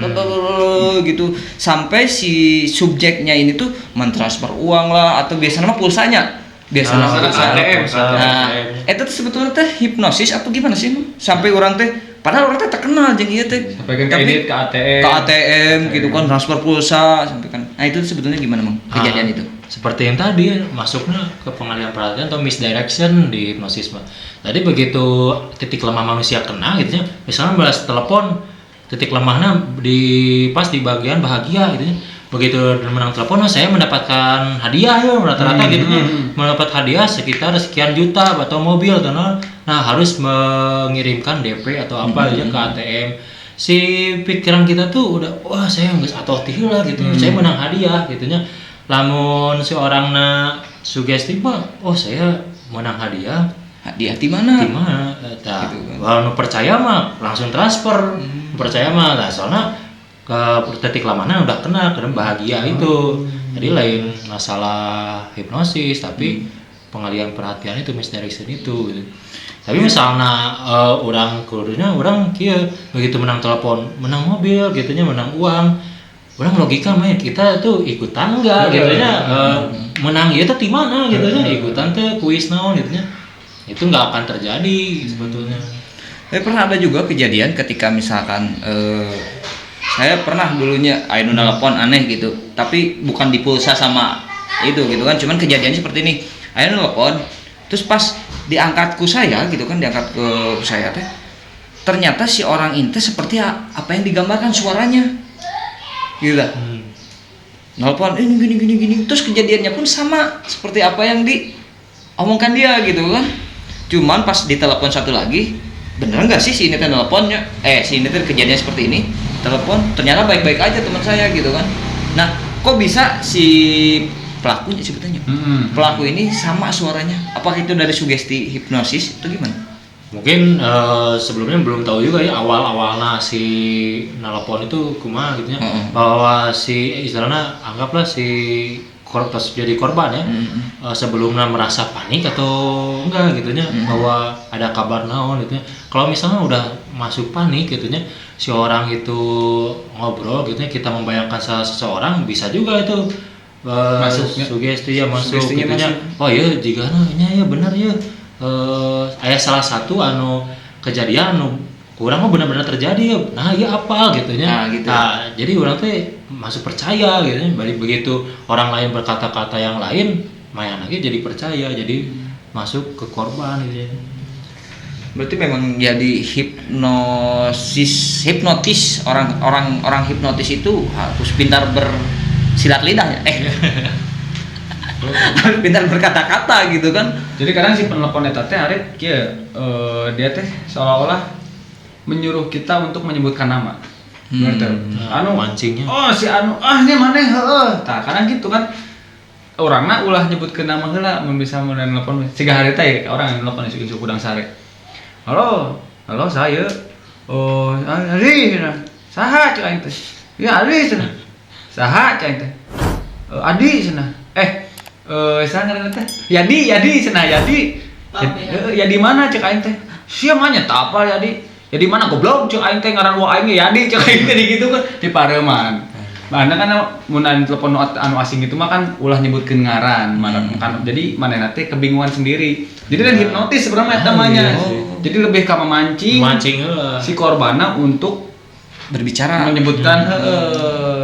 gitu sampai si subjeknya ini tuh mentransfer uang lah atau biasanya mah pulsanya. Biasanya ATM. Nah, itu tuh sebetulnya teh hipnosis atau gimana sih? Sampai orang teh padahal orang teh terkenal jeung ieu teh. Sampai kan Tapi kredit ke ATM. ke ATM gitu kan, transfer pulsa sampai kan. Nah, itu sebetulnya gimana, Mang? Kejadian itu. Seperti yang tadi masuknya ke pengalihan perhatian atau misdirection di hipnosis mah. Tadi begitu titik lemah manusia kena gitu ya. Misalnya balas telepon, titik lemahnya pas di bagian bahagia gitu ya. Begitu menang telepon, saya mendapatkan hadiah ya rata-rata gitu ya. Mendapat hadiah sekitar sekian juta atau mobil atau nah harus mengirimkan DP atau apa gitu ya ke ATM. Si pikiran kita tuh udah wah saya nggak atau lah gitu. Saya menang hadiah gitu ya. Lamun si orangna sugesti mah, oh saya menang hadiah. Hadiah di mana? Di mana? Nah, Gitu kan. kalau percaya mah langsung transfer. Percaya mah lah soalnya ke titik lamanya udah kena bahagia itu. Jadi lain masalah hipnosis tapi pengalihan perhatian itu misdirection itu gitu. Tapi misalnya orang kudunya orang kieu begitu menang telepon, menang mobil gitunya, menang uang. Orang logika main kita tuh ikut tangga gitu nya, menang itu di mana gitu nya, ikutan tuh kuis naon gitu nya. Itu nggak akan terjadi sebetulnya. Tapi pernah ada juga kejadian ketika misalkan saya pernah dulunya ayo nelpon aneh gitu, tapi bukan di pulsa sama itu gitu kan, cuman kejadiannya seperti ini. Ayo nelpon, terus pas diangkatku saya gitu kan, diangkat ke saya teh, ternyata si orang itu seperti apa yang digambarkan suaranya. Gitu lah. Nelpon ini gini, terus kejadiannya pun sama seperti apa yang diomongkan dia gitu kan. Cuman pas ditelepon satu lagi, bener nggak sih si ini teh nelponnya? Si ini teh kejadian seperti ini, telepon ternyata baik-baik aja teman saya gitu kan. Nah, kok bisa si pelakunya sebetulnya? Pelaku ini sama suaranya. Apakah itu dari sugesti hipnosis atau gimana? Mungkin sebelumnya belum tahu juga ya awal-awalnya si nelpon itu kumaha gitu ya. Bahwa si istilahnya anggaplah si jadi korban ya. Sebelumnya merasa panik atau enggak gitu ya, bahwa ada kabar naon gitu ya. Kalau misalnya udah masuk panik gitu ya, si orang itu ngobrol gitu ya, kita membayangkan seseorang bisa juga itu Masuknya. sugesti ya masuk Sugestinya gitunya. masuk. Oh iya jika nya ya benar ya aya salah satu anu kejadian anu kurang mah benar-benar terjadi ya. Nah, iya apa gitunya. Nah, gitu. Nah, jadi orang teh masuk percaya gitu. Balik begitu orang lain berkata-kata yang lain, mayan lagi jadi percaya, jadi masuk ke korban gitu ya. Berarti memang jadi hipnotis orang hipnotis itu harus pintar bersilat lidah ya. Harus pintar berkata-kata gitu kan. Jadi kadang si penelpon eta teh arek kieu dia teh seolah-olah menyuruh kita untuk menyebutkan nama. Ngerti? Anu mancingnya. Oh, si anu nya maneh heueuh. Tah kadang gitu kan. Orangna ulah nyebutkeun nama heula mun bisa mun nelpon. Siga hari teh orang yang nelpon isu-isu kudang sare. Halo, saya. Oh, Ari, saha cek aing teh? Ya Ari cenah. Saha cek aing teh? Adi cenah. Saha ngaranna teh? Yadi cenah, Yadi. Ya di mana cek aing teh? Sia mah nya teu apal Yadi. Ya di mana goblok cek aing teh ngaran wa aing Yadi cek aing teh gitu kan di pareuman. Mana kan mun telepon anu asing itu mah kan ulah nyebutkeun ngaran, kan jadi manehna teh kebingungan sendiri. Jadi kan hipnotis sebenarnya eta mah nya. Jadi lebih ka memancing heula. si korbanna untuk Berbicara. menyebutkan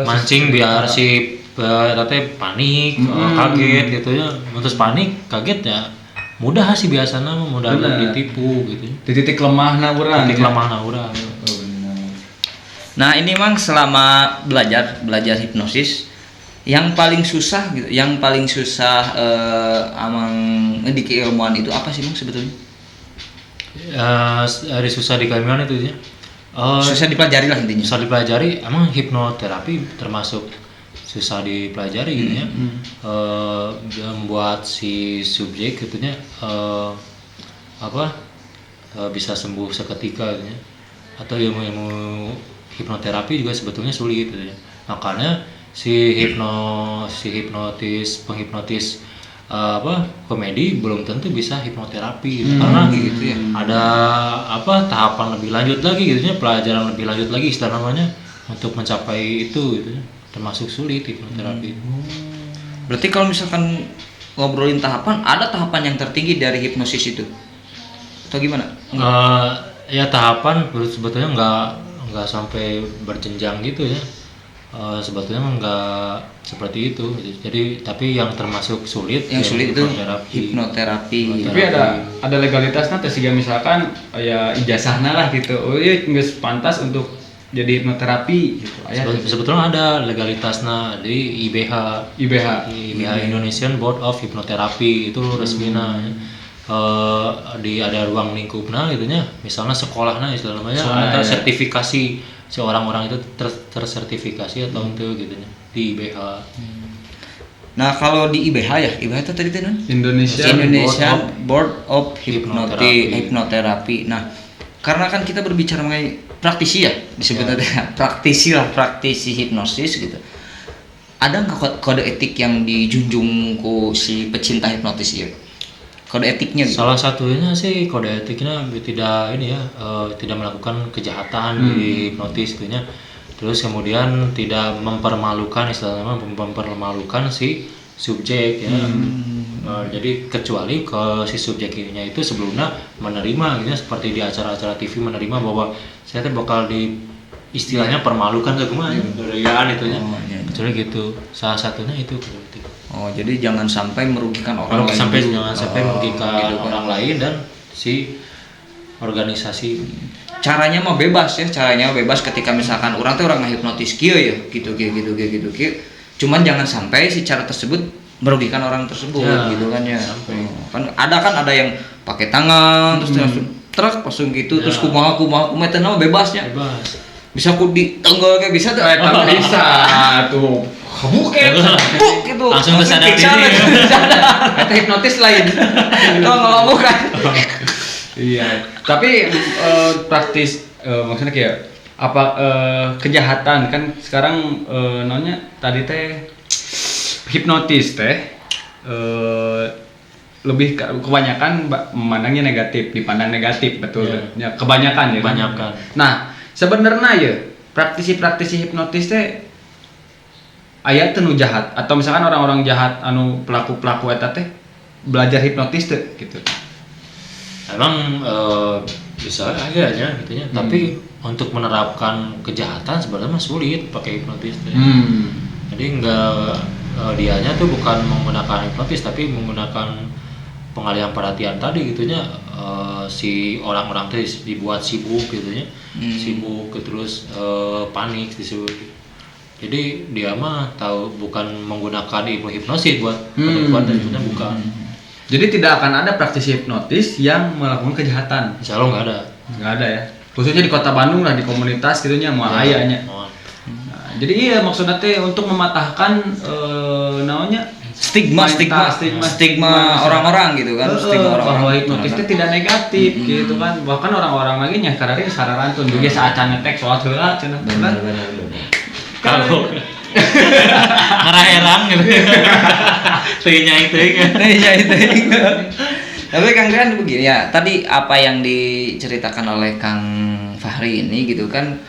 Mancing biar si teh panik, kaget gitu ya. Terus panik, kaget ya. Mudah sih biasanya mudah Bener. ditipu gitu. di titik lemahna urang. Titik lemahna urang. Nah, ini Mang selama belajar hipnosis yang paling susah gitu, yang paling susah amang di keilmuan itu apa sih Mang sebetulnya? Dari susah di keilmuan itu ya. Susah dipelajari lah intinya. Susah dipelajari, emang hipnoterapi termasuk susah dipelajari gitu ya. Membuat si subjek gitunya bisa sembuh seketika gitu ya. Atau ilmu hipnoterapi juga sebetulnya sulit gitu ya. Makanya si penghipnotis komedi belum tentu bisa hipnoterapi gitu. Karena gitu ya. ada tahapan lebih lanjut lagi gitu ya, pelajaran lebih lanjut lagi istilah namanya untuk mencapai itu gitu ya. Termasuk sulit hipnoterapi. Berarti kalau misalkan ngobrolin tahapan, ada tahapan yang tertinggi dari hipnosis itu? Atau gimana? Ya tahapan sebetulnya nggak sampai berjenjang gitu ya. Sebetulnya nggak seperti itu gitu. Jadi tapi yang termasuk sulit Yang ya sulit itu hipnoterapi. Tapi ada legalitasnya teh siga misalkan ya ijazahna lah gitu. Oh iya geus pantas untuk jadi hipnoterapi gitu. Sebetulnya ada legalitasnya di IBH Indonesian Board of Hypnotherapy itu resmina ya. Ada ruang lingkupnya gitunya, misalnya sekolahnya istilah namanya ada sertifikasi si orang-orang itu tersertifikasi atau itu gitunya di IBH. Nah, kalau di IBH ya, IBH itu tadi kan Indonesia Board of Hypnotherapy. Nah, karena kan kita berbicara mengenai praktisi ya, disebutnya praktisi hipnosis gitu. Ada nggak kode etik yang dijunjung ku si pecinta hipnotis ya? Kode etiknya gitu. Salah satunya sih kode etiknya tidak melakukan kejahatan di hipnotis gitunya. Terus kemudian tidak mempermalukan mempermalukan si subjek ya. Jadi kecuali ke si subjeknya itu sebelumnya menerima gitu seperti di acara-acara TV menerima bahwa saya tuh bakal di istilahnya permalukan ke kemana kebudayaan itu ya. Kecuali gitu. Salah satunya itu kode etik. Oh, jadi jangan sampai merugikan orang lain. Jangan sampai merugikan gitu kan. orang lain dan si organisasi. Caranya mah bebas ya, ketika misalkan orang tuh orang ngehipnotis kieu ya, gitu. Cuman jangan sampai si cara tersebut merugikan orang tersebut gitu kan ya. Kan ada yang pakai tangan terus langsung truk langsung gitu terus kumaha eta mah bebasnya. Bebas. Bisa ku ditenggal kayak bisa tuh. bisa tuh. Buk gitu. Langsung kesadar diri. Eta hipnotis lain. Oh, bukan. Iya. Tapi praktis maksudnya kayak kejahatan kan sekarang namanya tadi teh hipnotis teh lebih kebanyakan memandangnya negatif, dipandang negatif betul. Ya, kebanyakan ya. Kebanyakan. Nah, sebenarnya ya praktisi hipnotis teh aya teu nu jahat atau misalkan orang-orang jahat anu pelaku-pelaku eta teh belajar hipnotis teh gitu. Emang bisa aja ya gitu ya. Tapi untuk menerapkan kejahatan sebenarnya mah sulit pakai hipnotis teh. Jadi dianya tuh bukan menggunakan hipnotis tapi menggunakan pengalihan perhatian tadi gitunya, si orang-orang teh dibuat sibuk gitunya, sibuk terus panik disebut. Jadi dia mah tahu bukan menggunakan ilmu hipnosis buat perbuatan itu bukan. Jadi tidak akan ada praktisi hipnotis yang melakukan kejahatan. Insya Allah nggak ada ya. Khususnya di Kota Bandung lah, di komunitas gitunya mau ayanya. Nah, jadi iya maksudnya teh untuk mematahkan namanya stigma orang-orang gitu kan. Stigma orang-orang bahwa hipnotis itu tidak negatif gitu kan. Bahkan orang-orang lagi nya karena sararantun juga saat ngetek soal heula cenah. Benar. Kalau ngarah gitu. Teunya itu. Tapi Kang Rian begini ya, tadi apa yang diceritakan oleh Kang Fahri ini gitu kan,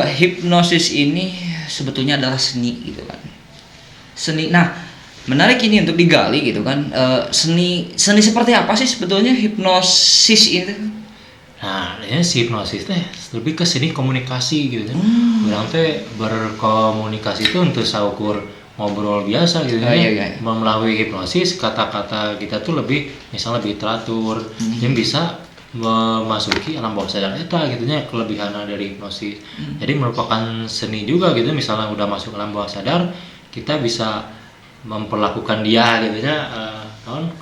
hipnosis ini sebetulnya adalah seni gitu kan. Seni. Nah, menarik ini untuk digali gitu kan. Seni seperti apa sih sebetulnya hipnosis itu? Nah, ya si hipnosis teh lebih ke seni komunikasi gitu kan. Orang teh berkomunikasi itu untuk saukur ngobrol biasa gitu kan. Iya. Melalui hipnosis kata-kata kita tuh lebih lebih teratur, yang bisa memasuki alam bawah sadar eta gitu nya, kelebihan dari hipnosis. Jadi merupakan seni juga gitu, misalnya udah masuk alam bawah sadar, kita bisa memperlakukan dia gitu nya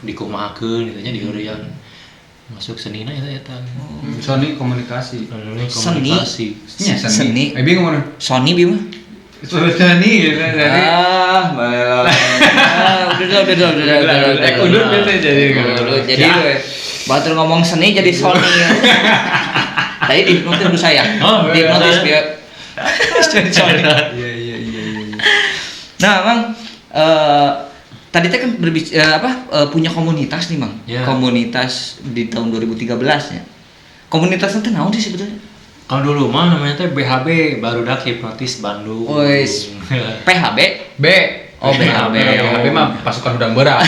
dikumahakeun gitu nya diheureuyan. Masuk senina eta. Seni komunikasi. Seni. Bingung mana? Sony bima. Seni gitu dari. Udah. Udah bete jadi. Jadi batur ngomong seni jadi Sony. Tadi di hipnotis dulu saya. Di hipnotis biar. Sony. Iya. Nah, Bang, tadi teh kan punya komunitas nih, Bang. Yeah. Komunitas di tahun 2013 ya. Komunitasnya teh naon sih sebetulnya? Kalau dulu mah namanya teh BHB, Barudak Hipnotis Bandung. Wes. PHB? B. Oh, BHB. BHB mah pasukan udang berat.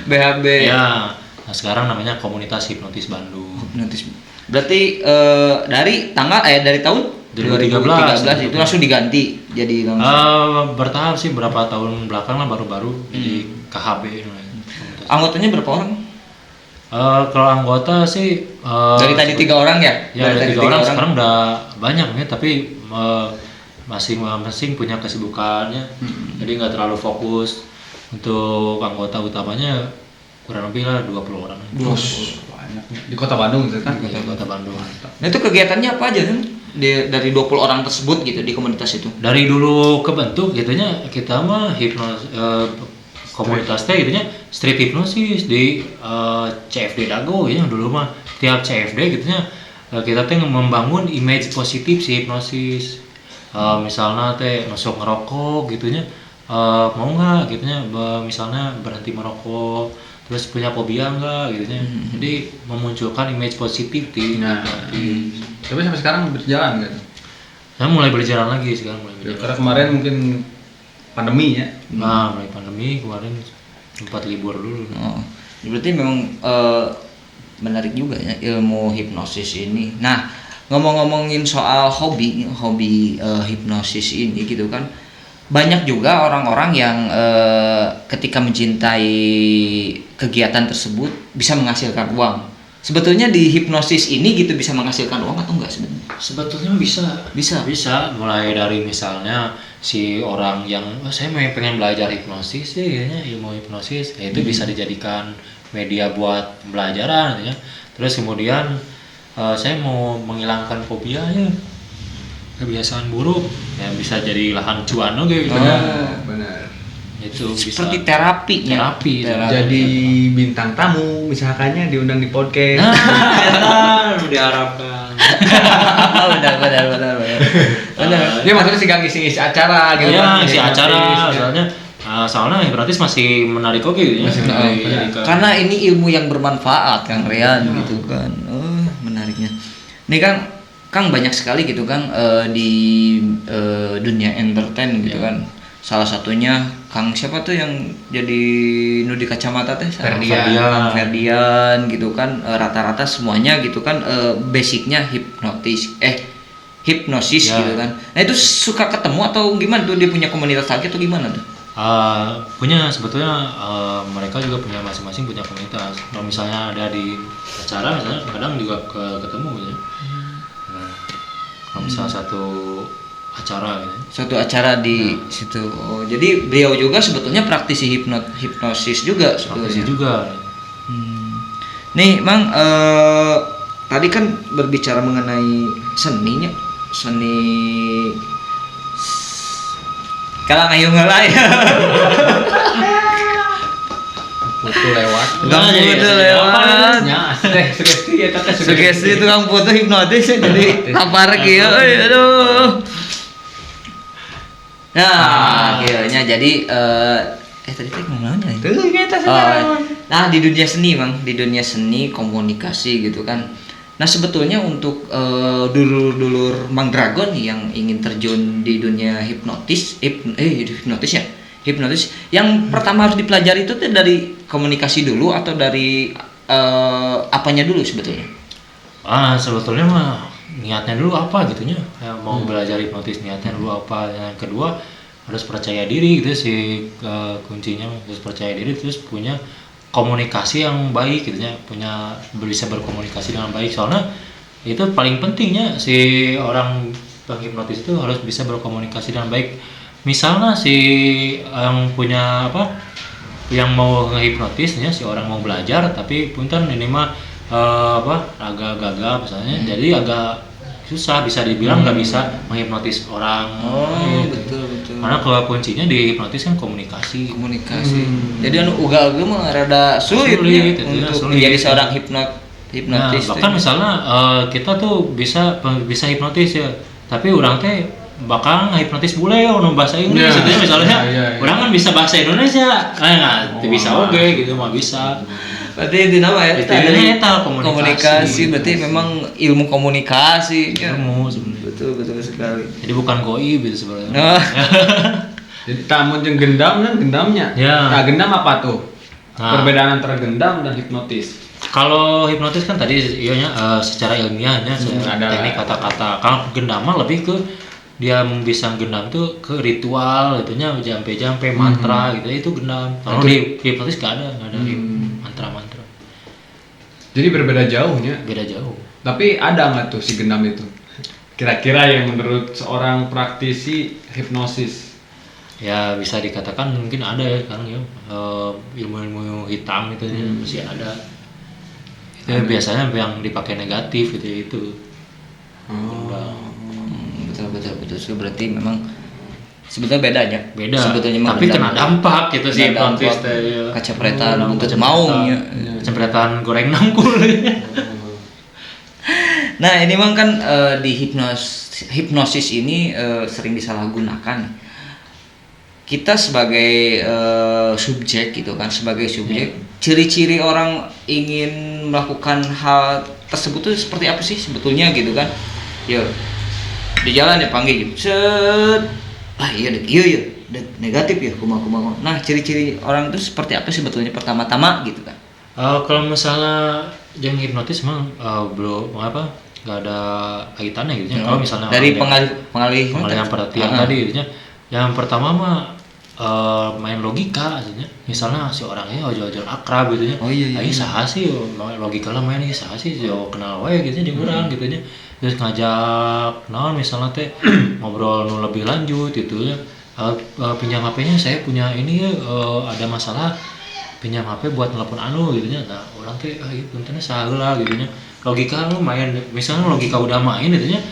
BHB. Ya. Nah, sekarang namanya Komunitas Hipnotis Bandung. Hipnotis. Berarti dari tahun 2013 itu langsung diganti jadi langsung. Bertahap sih, berapa tahun belakang lah baru-baru jadi KHB ini. Anggotanya berapa orang? Kalau anggota sih dari tadi 3 orang ya? Ya, dari 3 orang sekarang udah banyak ya, tapi masing-masing punya kesibukannya. Jadi nggak terlalu fokus. Untuk anggota utamanya kurang lebih lah 20 orang. Banyak di Kota Bandung gitu kan? Di Kota Bandung. Nah, itu kegiatannya apa aja kan? Dari 20 orang tersebut gitu di komunitas itu. Dari dulu kebentuk gitunya kita mah komunitas teh gitunya street hipnosis di CFD Dago ya dulu mah. Tiap CFD gitunya kita teh membangun image positif si hipnosis. Misalnya teh masuk ngerokok gitunya, mau nggak gitunya misalnya berhenti merokok, terus punya fobia enggak gitunya. Jadi memunculkan image positif di tapi sampai sekarang berjalan gitu. Saya mulai berjalan lagi sekarang Karena kemarin mungkin pandemi ya. Nah, mulai pandemi kemarin sempat libur dulu. Oh, berarti memang menarik juga ya ilmu hipnosis ini. Nah, ngomong-ngomongin soal hobi hipnosis ini gitu kan. Banyak juga orang-orang yang ketika mencintai kegiatan tersebut bisa menghasilkan uang. Sebetulnya di hipnosis ini gitu bisa menghasilkan uang atau enggak sebenarnya? Sebetulnya bisa. Mulai dari misalnya si orang yang saya pengen belajar hipnosis sih, kayaknya ilmu hipnosis, itu bisa dijadikan media buat pembelajaran, ya. Terus kemudian saya mau menghilangkan fobia ya, kebiasaan buruk, ya bisa jadi lahan cuan oke. Benar. Itu seperti bisa terapi. Jadi bintang tamu misalkannya diundang di podcast. Diharapkan. Benar. Dia maksudnya sih ngisi acara gitu. Ya, ngisi acara soalnya hipnotis masih menarik oke gitu ya. Karena ini ilmu yang bermanfaat Kang Rian gitu kan. Menariknya. Nih Kang, Kang banyak sekali gitu Kang di dunia entertain gitu kan. Salah satunya Kang siapa tuh yang jadi nudi kacamata teh? Kang Ferdian gitu kan. Rata-rata semuanya gitu kan basicnya hipnosis gitu kan. Nah itu suka ketemu atau gimana tuh, dia punya komunitas lagi atau gimana tuh? Punya sebetulnya mereka juga punya masing-masing punya komunitas. Kalau misalnya ada di acara misalnya kadang juga ketemu gitu. Nah, kalau misalnya satu acara gitu. Suatu acara di situ. Oh, jadi beliau juga sebetulnya praktisi hipnosis juga Praktisi sebetulnya. juga. Nih, Mang, tadi kan berbicara mengenai seninya, seni kalang ayung heula ya. Putu lewat. Tukang putu lewat. Nya sugesti eta teh Sugesti tukang putu hipnotis ya, jadi lapar kieu euy aduh. Nah, akhirnya jadi tadi ngomong naon ya? Nah, di dunia seni, Mang, di dunia seni komunikasi gitu kan. Nah, sebetulnya untuk dulur-dulur Mang Dragon yang ingin terjun di dunia hipnotis ya. Hipnotis yang pertama harus dipelajari itu tuh dari komunikasi dulu atau dari apanya dulu sebetulnya? Sebetulnya mah niatnya dulu apa gitunya. Mau belajar hipnotis niatnya dulu apa. Yang kedua harus percaya diri gitu sih, kuncinya harus percaya diri, terus punya komunikasi yang baik gitu ya, bisa berkomunikasi dengan baik, soalnya itu paling pentingnya si orang penghipnotis itu harus bisa berkomunikasi dengan baik. Misalnya si yang punya yang mau ngehipnotisnya, si orang mau belajar tapi punten ini mah agak gagal misalnya, jadi agak susah, bisa dibilang nggak bisa menghipnotis orang. Betul. Karena kalau kuncinya di hipnotis kan komunikasi. Jadi uga-uga mah rada sulit untuk menjadi seorang hipnotis. Bahkan misalnya kita tuh bisa hipnotis ya, tapi orang teh bakal hipnotis bule ono bahasa Inggris gitu misalnya. Orang kan bisa bahasa Indonesia, bisa oke gitu mah bisa. Berarti intinya apa ya? Eta komunikasi berarti memang ilmu komunikasi. Ilmu betul sekali. Jadi bukan goib gitu sebenarnya. Jadi tamun jeung gendam kan gendamnya. Nah, gendam apa tuh? Perbedaan antara gendam dan hipnotis. Kalau hipnotis kan tadi secara ilmiahnya ada teknik kata-kata. Kalau gendam mah lebih ke dia bisa gendam tuh ke ritual itunya, jampe mantra gitu, itu gendam. Kalau di hipnotis gak ada mantra-mantra. Jadi berbeda jauhnya. Beda jauh. Tapi ada nggak tuh si gendam itu? Kira-kira yang menurut seorang praktisi hipnosis? Ya bisa dikatakan mungkin ada ya sekarang ya, ilmu-ilmu hitam itu masih ada. Itu biasanya yang dipakai negatif gitu itu. Betul. Berarti memang sebetulnya bedanya. Beda. Sebetulnya tapi kena dampak gitu sih hipnotis teh. Kacepretan buntut maung ya. Kacepretan goreng nangkul. Nah, ini memang kan di hipnosis ini sering disalahgunakan. Kita sebagai subjek gitu kan, ciri-ciri orang ingin melakukan hal tersebut tuh seperti apa sih sebetulnya gitu kan? Ya di jalan ya panggil gitu, set, iya negatif ya, kumaha. Nah, ciri-ciri orang itu seperti apa sih sebetulnya pertama-tama gitu kan? Kalau misalnya yang hipnotis memang belum nggak ada kaitannya gitu ya. Kalau misalnya dari pengalihan perhatian tadi gitu ya. Yang pertama mah main logika gitu ya. Misalnya si orangnya ojol akrab gitu ya. Iya. Saha sih logika lah main ieu saha sih yo kenal wae gitu ya jeung urang gitu ya. Terus ngajak naon misalnya teh ngobrol nu lebih lanjut gitu ya. Pinjam HP-nya, saya punya ini ada masalah, pinjam HP buat telepon gitu ya. Nah, orang teh puntennya saheula gitu ya. Logika lu main, misalnya logika udah main gitu ya.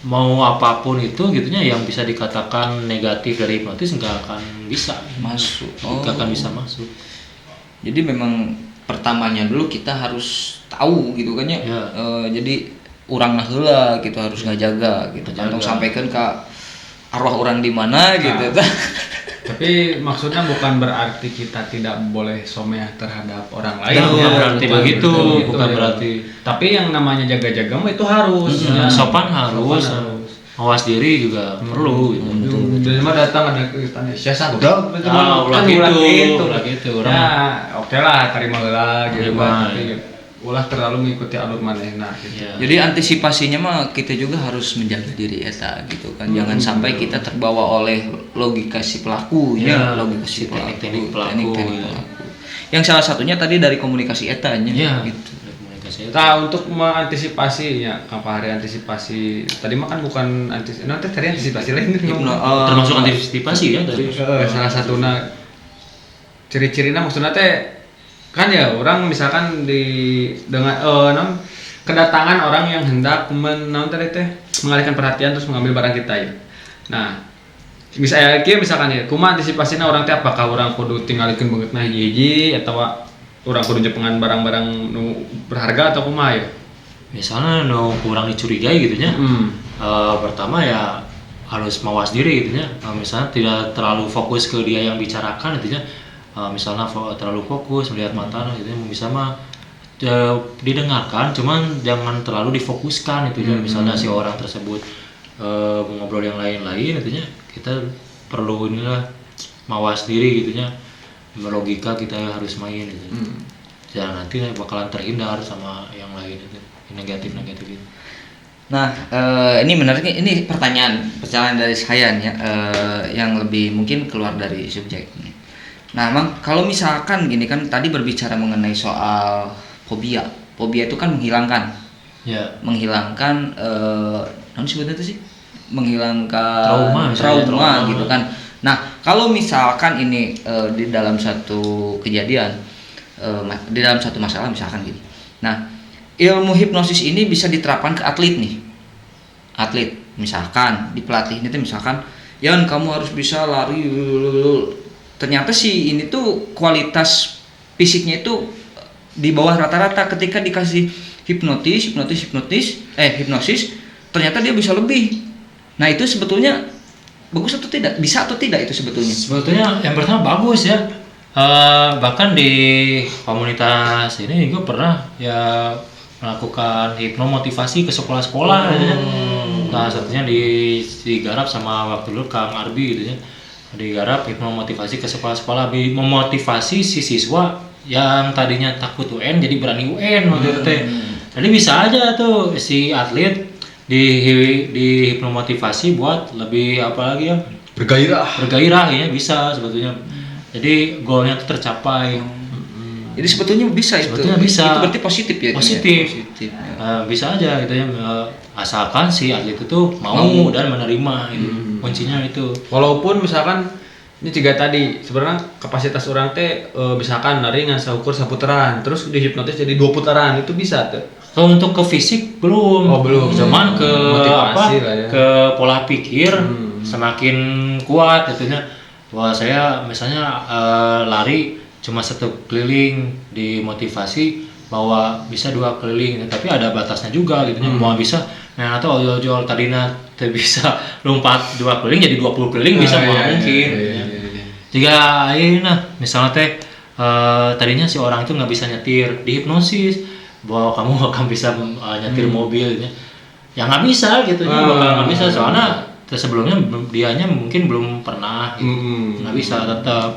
Mau apapun itu gitu ya yang bisa dikatakan negatif dari hipnotis nggak akan bisa masuk. Nggak akan bisa masuk. Jadi memang pertamanya dulu kita harus tahu gitu kan ya. Jadi urang heula gitu harus ngajaga gitu. Kantong sampaikan ke arwah orang di mana gitu. Tapi maksudnya bukan berarti kita tidak boleh someah terhadap orang lain. Bukan ya. berarti begitu, bukan berarti. Tapi yang namanya jaga-jaga mah itu harus. Ya. Sopan harus, mawas diri juga perlu gitu. Dari mana datang ada kaitannya? Siasa udah ulah kan gitu, ulah gitu, orang. Ya, oke lah, terima lah gitu Terima, kan. Tapi ulah terlalu mengikuti alur manehna gitu. Iya. Jadi antisipasinya mah kita juga harus menjaga diri eta gitu kan. Jangan sampai kita terbawa oleh logika si pelaku Ya, logika si teknik pelaku, teknik-teknik ya. pelaku. Yang salah satunya tadi dari komunikasi eta nya Iya. gitu. Komunikasi itu. Nah, untuk mengantisipasi ya, apa hari antisipasi? Tadi mah kan bukan nanti tadi antisipasi lain Termasuk antisipasi ya dari salah satunya ciri-cirinya maksudnya teh kan ya orang misalkan dengan kedatangan orang yang hendak mengalihkan perhatian terus mengambil barang kita ya. Nah, misalkan ya, kumaha antisipasinya orang teh apakah orang kudu tinggalikeun beungeutna hiji-hiji atau orang kudu jepengan barang-barang nu berharga atau kumaha ya? misalnya kurang dicurigai gitu nya. Pertama ya harus mawas diri gitu nya. Misalnya tidak terlalu fokus ke dia yang bicarakan gitu nya. Misalnya terlalu fokus melihat matanya gitu ya, bisa mah didengarkan, cuman jangan terlalu difokuskan itu ya. Misalnya si orang tersebut mengobrol yang lain-lain gitu ya, kita perlu inilah mawas diri gitu ya, logika kita harus main gitu. Jangan nanti bakalan terhindar sama yang lain itu negatif itu. Nah, ini menarik, ini pertanyaan dari saya nih, yang lebih mungkin keluar dari subjek. Nah, Mang, kalau misalkan gini kan tadi berbicara mengenai soal fobia. Fobia itu kan menghilangkan. Ya. Menghilangkan non sebutnya itu sih? Menghilangkan trauma gitu kan. Nah, kalau misalkan ini di dalam satu kejadian, di dalam satu masalah misalkan gini. Nah, ilmu hipnosis ini bisa diterapkan ke atlet nih. Atlet, misalkan di pelatih ini tuh misalkan, Yan kamu harus bisa lari. Ternyata sih ini tuh kualitas fisiknya itu di bawah rata-rata, ketika dikasih hipnosis, ternyata dia bisa lebih. Nah, itu sebetulnya bagus atau tidak? Bisa atau tidak itu sebetulnya? Sebetulnya yang pertama bagus ya. Bahkan di komunitas ini juga pernah ya melakukan hipnomotivasi ke sekolah-sekolah gitu ya. Nah, satunya digarap sama waktu dulu Kang Arbi gitu ya. Digarap hipnomotivasi ke sekolah-sekolah, memotivasi si siswa yang tadinya takut UN jadi berani UN waktu itu teh. Jadi bisa aja tuh si atlet di hipnomotivasi buat lebih apa lagi ya? Bergairah ya, bisa sebetulnya. Jadi goalnya tuh tercapai. Jadi sebetulnya bisa itu. Sebetulnya bisa. Itu berarti positif ya? Positif. Ya? Bisa aja gitu ya, asalkan si atlet itu mau dan menerima gitu. Kuncinya itu. Walaupun misalkan ini tiga tadi sebenarnya kapasitas orang teh misalkan lari ngan saukur saputaran terus dihipnotis jadi 2 putaran itu bisa tuh. Kalau untuk ke fisik belum. Oh, belum. Cuman ke motivasi lah ya. ke pola pikir semakin kuat gitu nya. Wah, saya misalnya lari cuma 1 keliling, dimotivasi bahwa bisa 2 keliling, tapi ada batasnya juga gitu nya. Mau bisa nah atau ojol tadinya teu bisa lompat 2 keliling jadi 20 keliling bisa mungkin. Jika nah misalnya teh tadinya si orang itu nggak bisa nyetir, dihipnosis bahwa kamu akan bisa nyetir mobilnya. Ya nggak bisa gitu ya, bakal nggak bisa soalnya sebelumnya dianya mungkin belum pernah gitu. Nggak bisa tetap.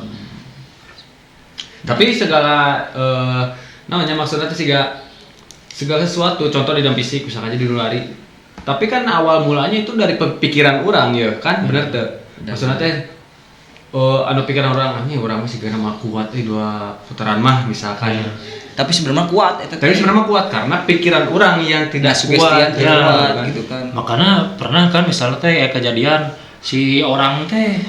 Tapi segala namanya maksudnya itu segala sesuatu, contoh di dalam fisik misalkan aja di lari. Tapi kan awal mulanya itu dari pikiran orang ya kan, bener tuh. Maksudnya teh anu pikiran orang ini orang masih gak mah kuat 2 putaran mah misalkan. Tapi sebenarnya kuat itu. Tapi sebenarnya kuat karena pikiran orang yang tidak kuat gitu kan. Makanya pernah kan misalnya teh kejadian si orang teh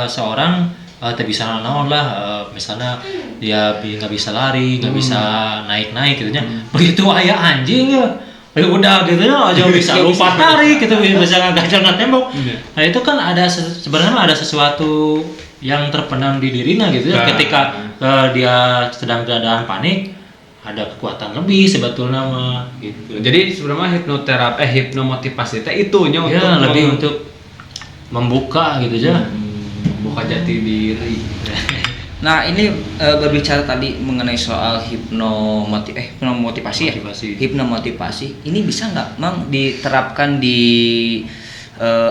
seorang teh bisa naon lah, misalnya dia nggak bisa lari, nggak bisa naik gitu nya. Begitu aya anjing ya, udah gitu ya aja bisa lompat lari gitu, bisa ngagajar tembok. Nah itu kan ada sebenarnya ada sesuatu yang terpendam di dirinya gitu ya. Ketika dia sedang keadaan panik, ada kekuatan lebih sebetulnya mah gitu. Jadi sebenarnya hipnomotivasi itu itunya ya, lebih untuk membuka gitu aja. buka jati diri. Nah ini berbicara tadi mengenai soal hipnomotivasi ya. Hipnomotivasi ini bisa nggak Mang diterapkan di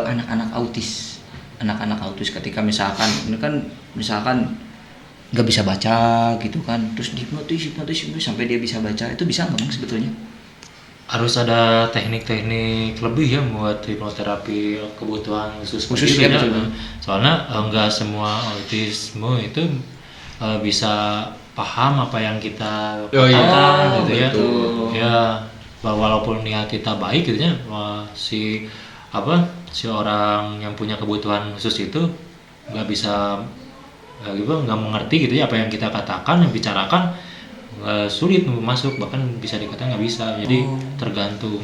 anak-anak autis? Anak-anak autis ketika misalkan ini kan misalkan nggak bisa baca gitu kan, terus hipnotis sampai dia bisa baca, itu bisa nggak Mang sebetulnya? Harus ada teknik-teknik lebih ya buat hipnoterapi kebutuhan khusus ya, ya. betul. Soalnya enggak semua autisme itu bisa paham apa yang kita katakan gitu ya. Betul. Ya walaupun niat kita baik gitu ya, si orang yang punya kebutuhan khusus itu nggak bisa nggak mengerti gitu ya apa yang kita katakan, yang bicarakan, sulit masuk, bahkan bisa dikatakan nggak bisa. Jadi tergantung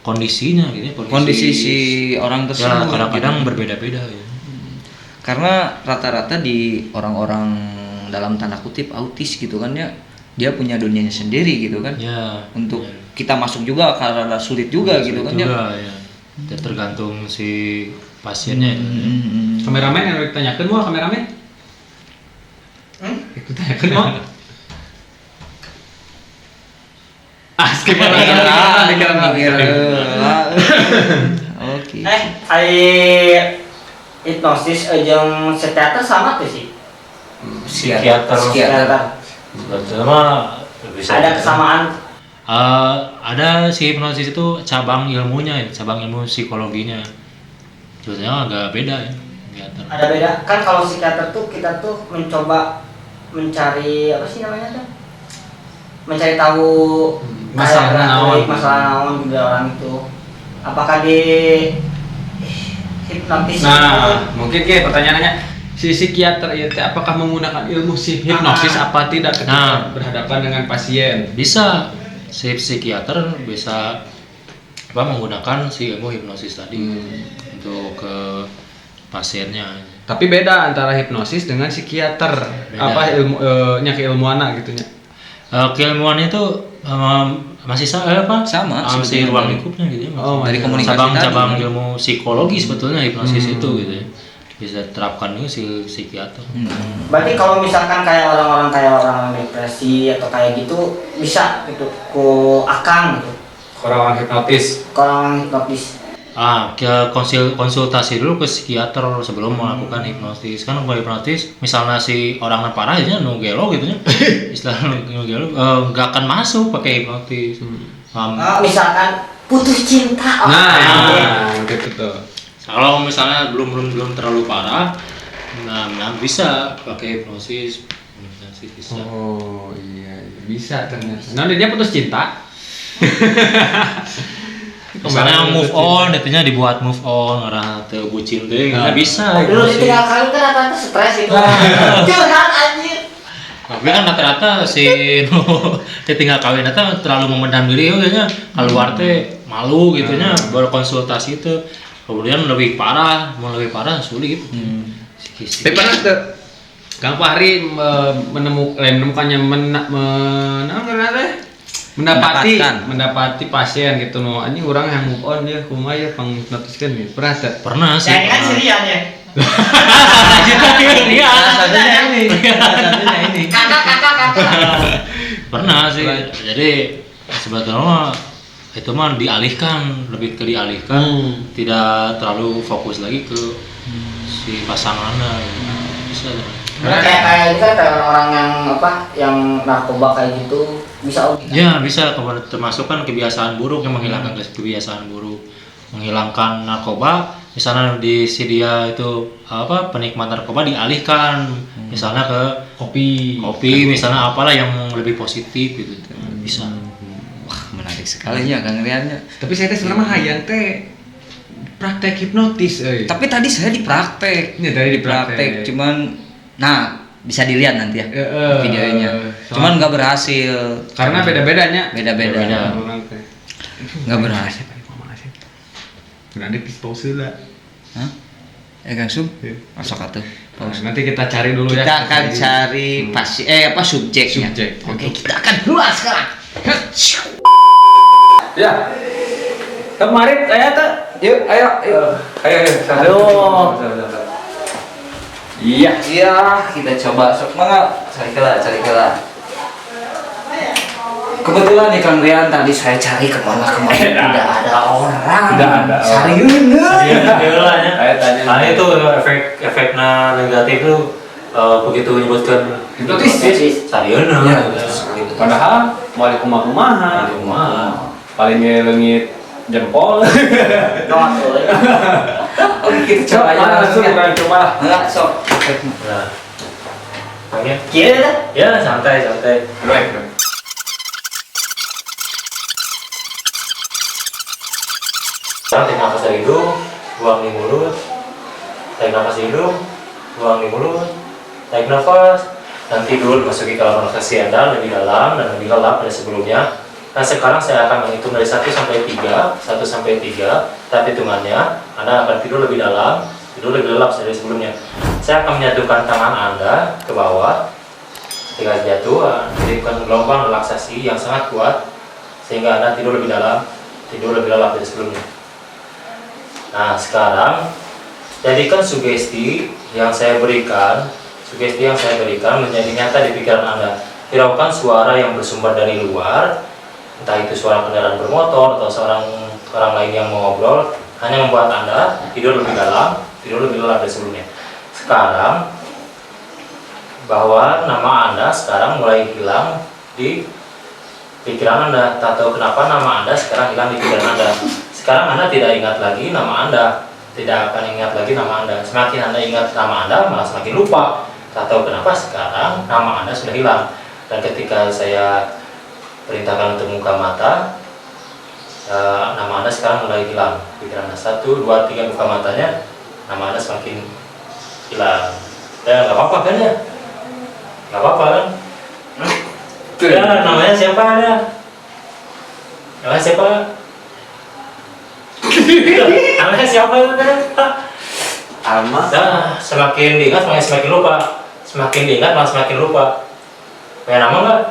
kondisinya gitu ya, Kondisi si orang tersebut ya kadang-kadang berbeda-beda ya. Karena rata-rata di orang-orang dalam tanda kutip autis gitu kan ya, dia punya dunianya sendiri gitu kan Ya, untuk kita masuk juga karena sulit juga gitu kan ya. Ya. Tergantung si pasiennya. Kameramen yang ditanyakan mau kameramen? Itu tanyakan mau. Skip Mikir. Oke. Hipnosis jeung psikiater sama tuh sih. Psikiater. Sebetulnya mah bisa. Ada kesamaan. Ada si hipnosis itu cabang ilmunya, cabang ilmu psikologinya. Sebetulnya agak beda ya. Psikiater. Ada beda kan, kalau psikiater tuh kita tuh mencoba mencari apa sih namanya tuh? Mencari tahu masalah naon juga orang itu. Apakah di hipnotis? Nah, mungkin pertanyaannya si psikiater itu apakah menggunakan ilmu hipnosis apa tidak ketika berhadapan dengan pasien? Bisa, si psikiater bisa menggunakan si ilmu hipnosis tadi untuk ke pasiennya. Tapi beda antara hipnosis dengan psikiater. Beda. Apa keilmuanna gitunya? Keilmuan itu masih Sama, masih ruang lingkupnya gitu ya. Dari komunikasi cabang tadi. ilmu psikologi sebetulnya hipnosis itu gitu ya. Bisa terapkan juga si psikiater. Berarti kalau misalkan kayak orang depresi atau kayak gitu bisa gitu ku akang gitu. Orang hipnotis. Orang hipnotis. Konsultasi dulu ke psikiater sebelum melakukan hipnotis. Kan kalau hipnotis misalnya si orang parah aja nugelo gitu ya. Istilah nugelo nggak akan masuk pakai hipnotis. Misalkan putus cinta. Gitu tuh. Kalau misalnya belum terlalu parah, nah bisa pakai hipnosis bisa. Oh iya, bisa ternyata. Nah dia putus cinta. Misalnya move on, intinya dibuat move on, orang bucin deh, nggak bisa. Dulu ditinggal kawin kan rata-rata stres itu. Curhat anjir. Tapi kan rata-rata si ditinggal kawin itu terlalu memendam diri, kayaknya keluar teh malu gitunya, baru konsultasi itu. Kemudian lebih parah sulit. Tapi pernah tuh Kang Fahri menemukannya mendapati pasien gitu no, anjing orang yang move on dia kumaha ya panghipnotiskeun gitu. Pernah sih. Jangan sirian ya. Satunya ini. Kakak. Pernah sih. Jadi sebetulnya itu mah lebih ke dialihkan, tidak terlalu fokus lagi ke si pasangannya. Bisa. Kayak itu kan kayak orang yang narkoba kayak gitu bisa. Ya bisa, termasuk kan kebiasaan buruk yang menghilangkan kebiasaan buruk, menghilangkan narkoba. Misalnya di si dia itu penikmat narkoba dialihkan, misalnya ke kopi misalnya apalah yang lebih positif gitu. Bisa. Wah menarik sekali ya Kang Riannya. Tapi saya sebenarnya hayang teh praktek hipnotis. Tapi tadi saya dipraktek. Ini tadi dipraktek. Cuman bisa dilihat nanti ya videonya. Cuman nggak berhasil. Karena beda-bedanya. Beda-beda. Nggak berhasil. Nanti pause lah. Hah? Kang Sub? Masuk atuh. Nanti kita cari dulu Kita ya. akan cari subjeknya. Oke, kita akan keluar sekarang. Ya. Kemarin saya tuh. Yuk, ayo. Aduh. Iya. Iya, kita coba. Sok mangga, cari kela. Kebetulan nih Kang Rian, tadi saya cari kemana-kemana tidak ada orang. Tidak ada orang. Serius Iya, Saya tanya. Nah itu efeknya negatif tuh begitu menyebutkan Hipnotis. sarieuna. Iya. Padahal mau di kumaha-kumaha. Paling ngelengit jempol. Oke, kita coba aja langsung ya. Coba lah. Enggak, sok. Nah, makanya Kira dah. ya santai. Baik. Sekarang tarik nafas dari hidung, buang di mulut. Tarik nafas di hidung, buang di mulut. Tarik nafas, dan tidur masuki ke alam relaksasi Anda lebih dalam dan lebih lelap dari sebelumnya. Nah sekarang saya akan menghitung dari 1 sampai 3, 1 sampai 3. Tapi hitungannya, Anda akan tidur lebih dalam, tidur lebih lelap dari sebelumnya. Saya akan menyatukan tangan Anda ke bawah. Ketika jatuh, kirimkan gelombang relaksasi yang sangat kuat sehingga Anda tidur lebih dalam, tidur lebih lelap dari sebelumnya. Nah sekarang jadikan sugesti yang saya berikan menjadi nyata di pikiran Anda. Hiraukan suara yang bersumber dari luar, entah itu suara kendaraan bermotor atau orang lain yang mengobrol, hanya membuat Anda tidur lebih dalam, tidur lebih lelap dari sebelumnya. Sekarang bahwa nama Anda sekarang mulai hilang di pikiran Anda. Tak tahu kenapa nama Anda sekarang hilang di pikiran Anda. Sekarang Anda tidak ingat lagi nama Anda, tidak akan ingat lagi nama Anda. Semakin Anda ingat nama Anda, malah semakin lupa. Tak tahu kenapa sekarang nama Anda sudah hilang. Dan ketika saya perintahkan untuk buka mata, nama Anda sekarang mulai hilang. Pikiran Anda 1, 2, 3 buka matanya, nama Anda semakin hilang. Ya nggak apa-apa kan ya? Nggak apa-apa kan? Ya namanya siapa ya? Namanya siapa? Namanya siapa itu kan? Alma. Nah, semakin diingat semakin lupa. Semakin diingat malah semakin lupa. Punya nama nggak?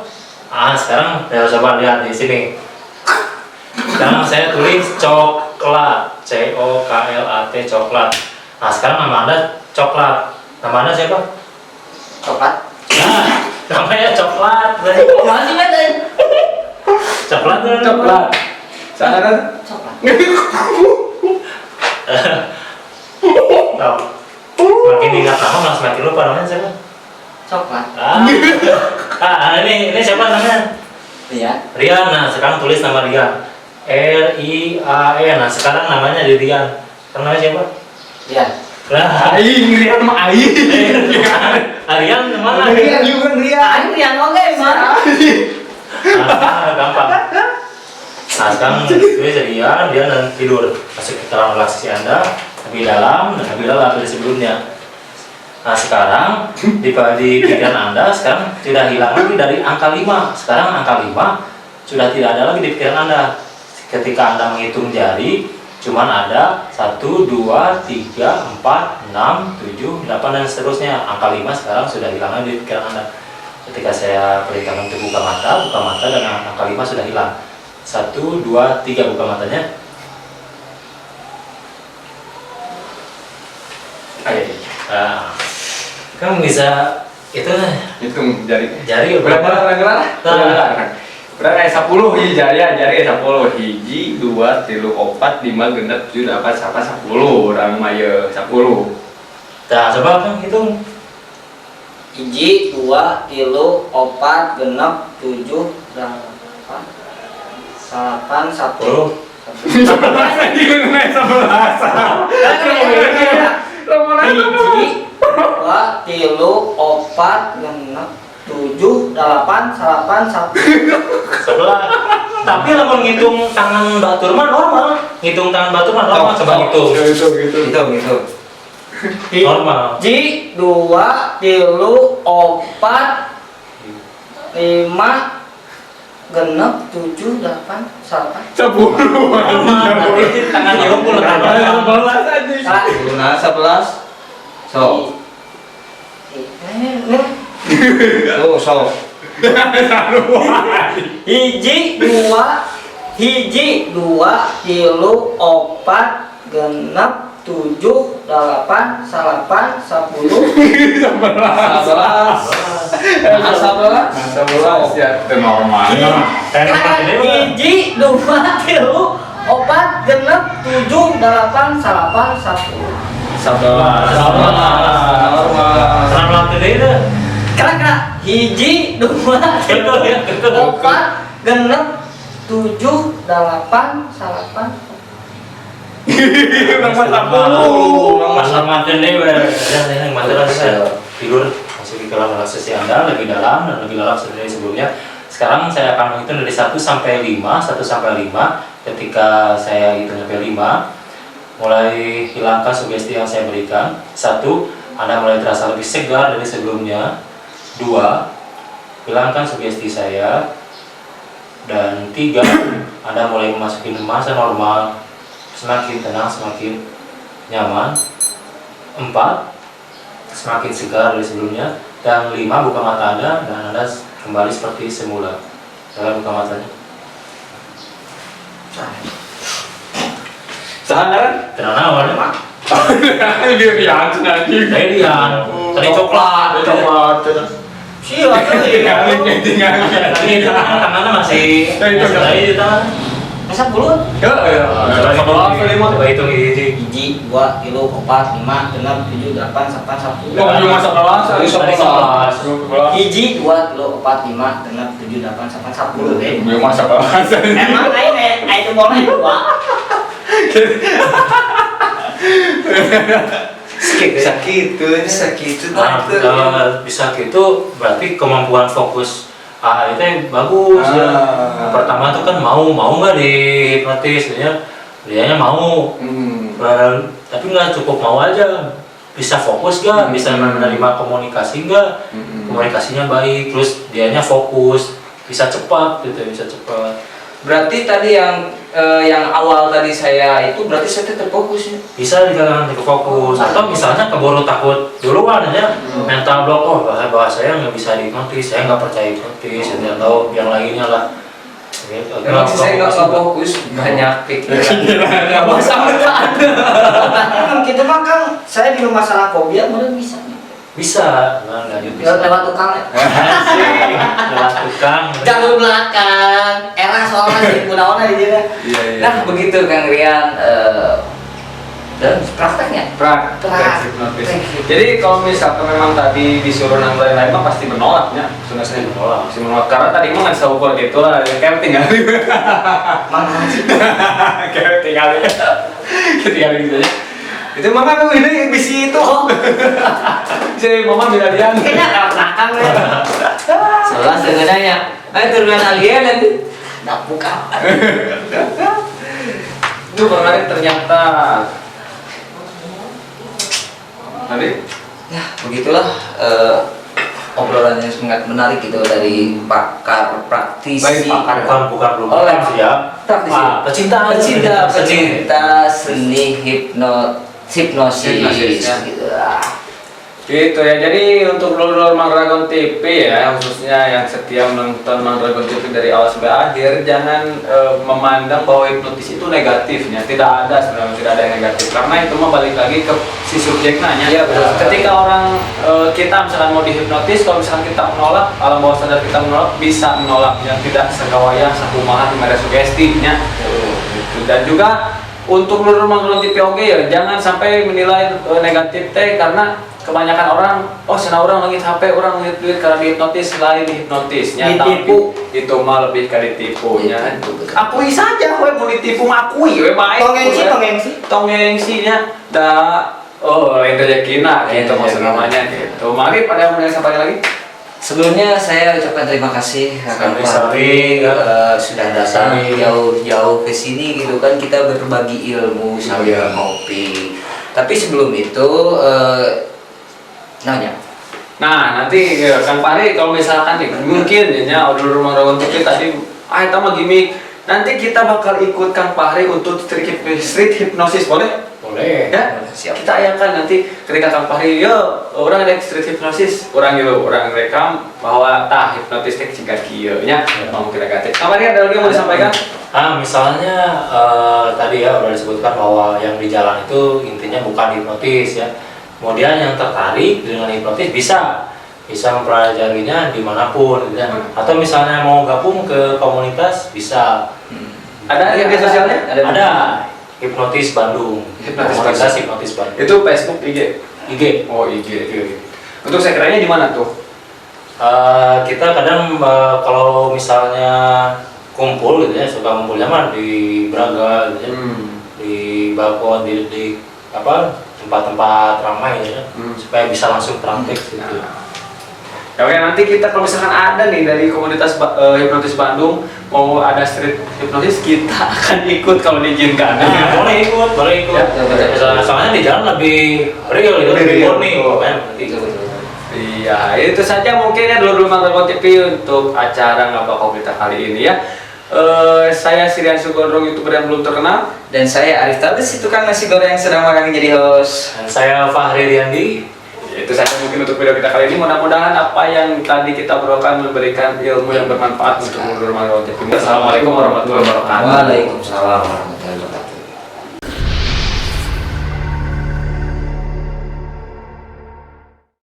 Sekarang saya coba lihat di sini. Sekarang saya tulis coklat, COKLAT, coklat. Nah sekarang nama Anda coklat. Nama Anda siapa? Coklat. Nah, namanya coklat. Masih kan deh. Coklat. Coklat. Sana Coklat. Semakin diingat nama malah semakin lupa. Namanya siapa? Coklat. Ini siapa namanya? Iya. Rian. Nah sekarang tulis nama Rian, RIAN. Nah sekarang namanya di Rian. Sekarang namanya siapa? Iya. Lah Aing, Rian mah Aing. Rian mana? Juga Rian. Rian oke mana? Gampang. Nah sekarang tulis Rian dan tidur. Masuk ke dalam relaksasi Anda lebih dalam dan lebih lelap dari sebelumnya. Nah sekarang di pikiran Anda sekarang sudah hilang lagi dari angka 5. Sekarang angka 5 sudah tidak ada lagi di pikiran Anda. Ketika Anda menghitung jari, cuman ada 1, 2, 3, 4, 6, 7, 8 dan seterusnya. Angka 5 sekarang sudah hilang lagi di pikiran Anda. Ketika saya perintahkan untuk buka mata dan angka 5 sudah hilang. 1, 2, 3 buka matanya. Ayo. Nah, kan bisa itu Hitung jari. jari Berapa lah? Berapa kayak 10 hiji jari 10 hiji 2 3 4 5 6 7 8 9 10 orang mah ye 10. Nah, coba kan hitung. 1, 2, 3, 4, 6, 7, 8, 8, 1. Hiji, 2, 3, 4, 6, 7, 8, 1. Sebelah. Tapi lamun ngitung tangan batur mah normal. Ngitung tangan batur mah normal. Coba hitung. Hitung. Normal. 1, 2, 3, 4, 5, 6, 7, 8, 1. 10. Normal. Tapi tangan diukur tangan. 11 aja. Nah, 11. So. Tuh, so. Hiji, 2, 3, 4, 6, 7 8 salapan 10 11 ya itu normal. hiji 2 3 4 genep 7 8 salapan 10 Selamat tadi deh. kira-kira hiji 2 3 4 genep 7 8 salapan Selamat tadi yang mantan saya tidur masih di dalam relaksasi Anda lebih dalam dan lebih relaksasi dari sebelumnya. Sekarang saya akan menghitung dari 1 sampai 5, 1 sampai 5. Ketika saya hitung sampai 5, mulai hilangkan sugesti yang saya berikan. 1, Anda mulai terasa lebih segar dari sebelumnya. 2, hilangkan sugesti saya. Dan 3, Anda mulai memasuki masa normal, semakin tenang, semakin nyaman. 4, semakin segar dari sebelumnya. Dan 5, buka mata Anda dan Anda kembali seperti semula. Jangan buka matanya. Sadar? Tenang awalnya Pak. Dia biasa nanti. Tadi tadi coklat. siapa Tinggal. Tadi tangannya masih Tadi coklat. tadi di tangan. masa bulu Coba hitung hiji. hiji 2 3 4 5 genep 7 8 9 10 Kok belum masuk kelas? hiji 2 3 4 5 genep 7 8 9 10 Belum masuk kelas. emang aing itu boleh 2 sakit Bisa gitu berarti kemampuan fokus itu yang bagus ya. Yang pertama tuh kan mau nggak dihipnotis dianya mau. Tapi nggak cukup mau aja, bisa fokus gak, bisa menerima komunikasi nggak, komunikasinya baik, terus dianya fokus, bisa cepat gitu, bisa cepat. Berarti tadi yang awal tadi saya itu berarti saya tetap fokus ya. Bisa dikatakan ke fokus, atau misalnya keburu takut duluan ya, mental block, oh bahasa saya nggak bisa dihipnotis, saya nggak percaya hipnotis, atau yang lainnya lah. Gitu. Emang sih saya nggak fokus, banyak pikiran. emang gitu mah Kang saya di masalah fobia mungkin bisa Bisa, nggak bisa. lewat tukang ya Lewat tukang. jalur belakang era soalnya sih mudah-mudahan di sini Nah begitu Kang Rian, dan prakteknya. Praktek hipnotis. Jadi kalau misalkan memang tadi disuruh nang lain-lain mah pasti menolaknya. Sudah sering menolak. Pasti menolak karena tadi mah nggak bisa ukur gitu lah. Kayak tinggal. mana sih Kayak tinggal. Tinggal gitu aja. Itu mama tuh ini bisi itu. Si mama bila dia. kayaknya lewat belakang ya Salah sebenarnya. Turunan alien nanti. nggak bukan Itu kemarin ternyata. Tadi Ya begitulah obrolannya sangat menarik gitu dari pakar praktisi. Baik, pakar. Bukan belum Oh, sih ya. praktisi. Pecinta seni hipnosis ya. gitu lah. Gitu ya, jadi untuk dulur Mang Dragon TV ya, khususnya yang setia menonton Mang Dragon TV dari awal sampai akhir, jangan memandang bahwa hipnotis itu negatifnya. Tidak ada sebenarnya, tidak ada yang negatif. Karena itu mah balik lagi ke si subjeknya. Iya, betul. Ketika orang kita misalkan mau dihipnotis, kalau misalkan kita menolak, alam bawah sadar kita menolak, bisa menolaknya, tidak segawaya sakumaha ada sugestinya. Gitu. Dan juga untuk dulur Mang Dragon TV oke ya, jangan sampai menilai negatif teh karena kebanyakan orang, oh sana orang langit HP, orang lihat duit karena dihipnotis, lain dihipnotisnya, Ditipu. tapi itu mah lebih ke ditipunya. Ditipu, betul. Akui saja, we mau ditipu mah akui, we baik. Tongengsinya, lain rezekina, gitu maksud namanya gitu. Mari pada yang mau sampaikan lagi. Sebelumnya saya ucapkan terima kasih Kang Fahri sudah datang jauh-jauh ke sini gitu kan, kita berbagi ilmu sambil ngopi. Tapi sebelum itu nanya. Nah nanti Kang Fahri kalau misalkan nih mungkin ya udah rumah Dragon TV tadi itu mah gimmick, nanti kita bakal ikut Kang Fahri untuk street hypnosis, boleh? Boleh. Ya, Siap. kita ayakan nanti ketika Kang Fahri, yo orang ada street hypnosis, orang rekam bahwa tah hipnotis teh jika kieu nya mau kita ganti. Kang Fahri ada lagi yang mau disampaikan? Ya misalnya tadi ya udah disebutkan bahwa yang di jalan itu intinya bukan hipnotis ya. Kemudian yang tertarik dengan hipnotis bisa mempelajarinya dimanapun gitu ya. Atau misalnya mau gabung ke komunitas bisa. Ada media sosialnya? Ada Hipnotis Bandung. Komunitas Hipnotis Bandung. Itu Facebook, IG. IG. Oh, IG. Untuk sekrenya di mana tuh? Kita kadang kalau misalnya kumpul gitu ya, suka ngumpulnya mah di Braga gitu ya. Di balkon, di apa tempat-tempat ramai ya, supaya bisa langsung praktek gitu. Ya oke, nanti kita kalau misalkan ada nih dari komunitas hipnotis Bandung mau ada street hipnotis, kita akan ikut kalau diizinkan. Boleh ikut. Ya. Soalnya di jalan lebih real gitu, lebih murni. Iya, itu saja mungkin ya dulu Mangga TV untuk acara Ngapa Komunitas kali ini ya. Saya Sirian Sugondrong, YouTuber yang belum terkenal. Dan saya Arif Tabes, itu kan nasi goreng yang sedang makan jadi host. Dan saya Fahri Riyandi. Itu saja mungkin untuk video kita kali ini. Mudah-mudahan apa yang tadi kita berikan memberikan ilmu yang bermanfaat untuk Mangga TV. Assalamualaikum warahmatullahi wabarakatuh. Waalaikumsalam warahmatullahi wabarakatuh.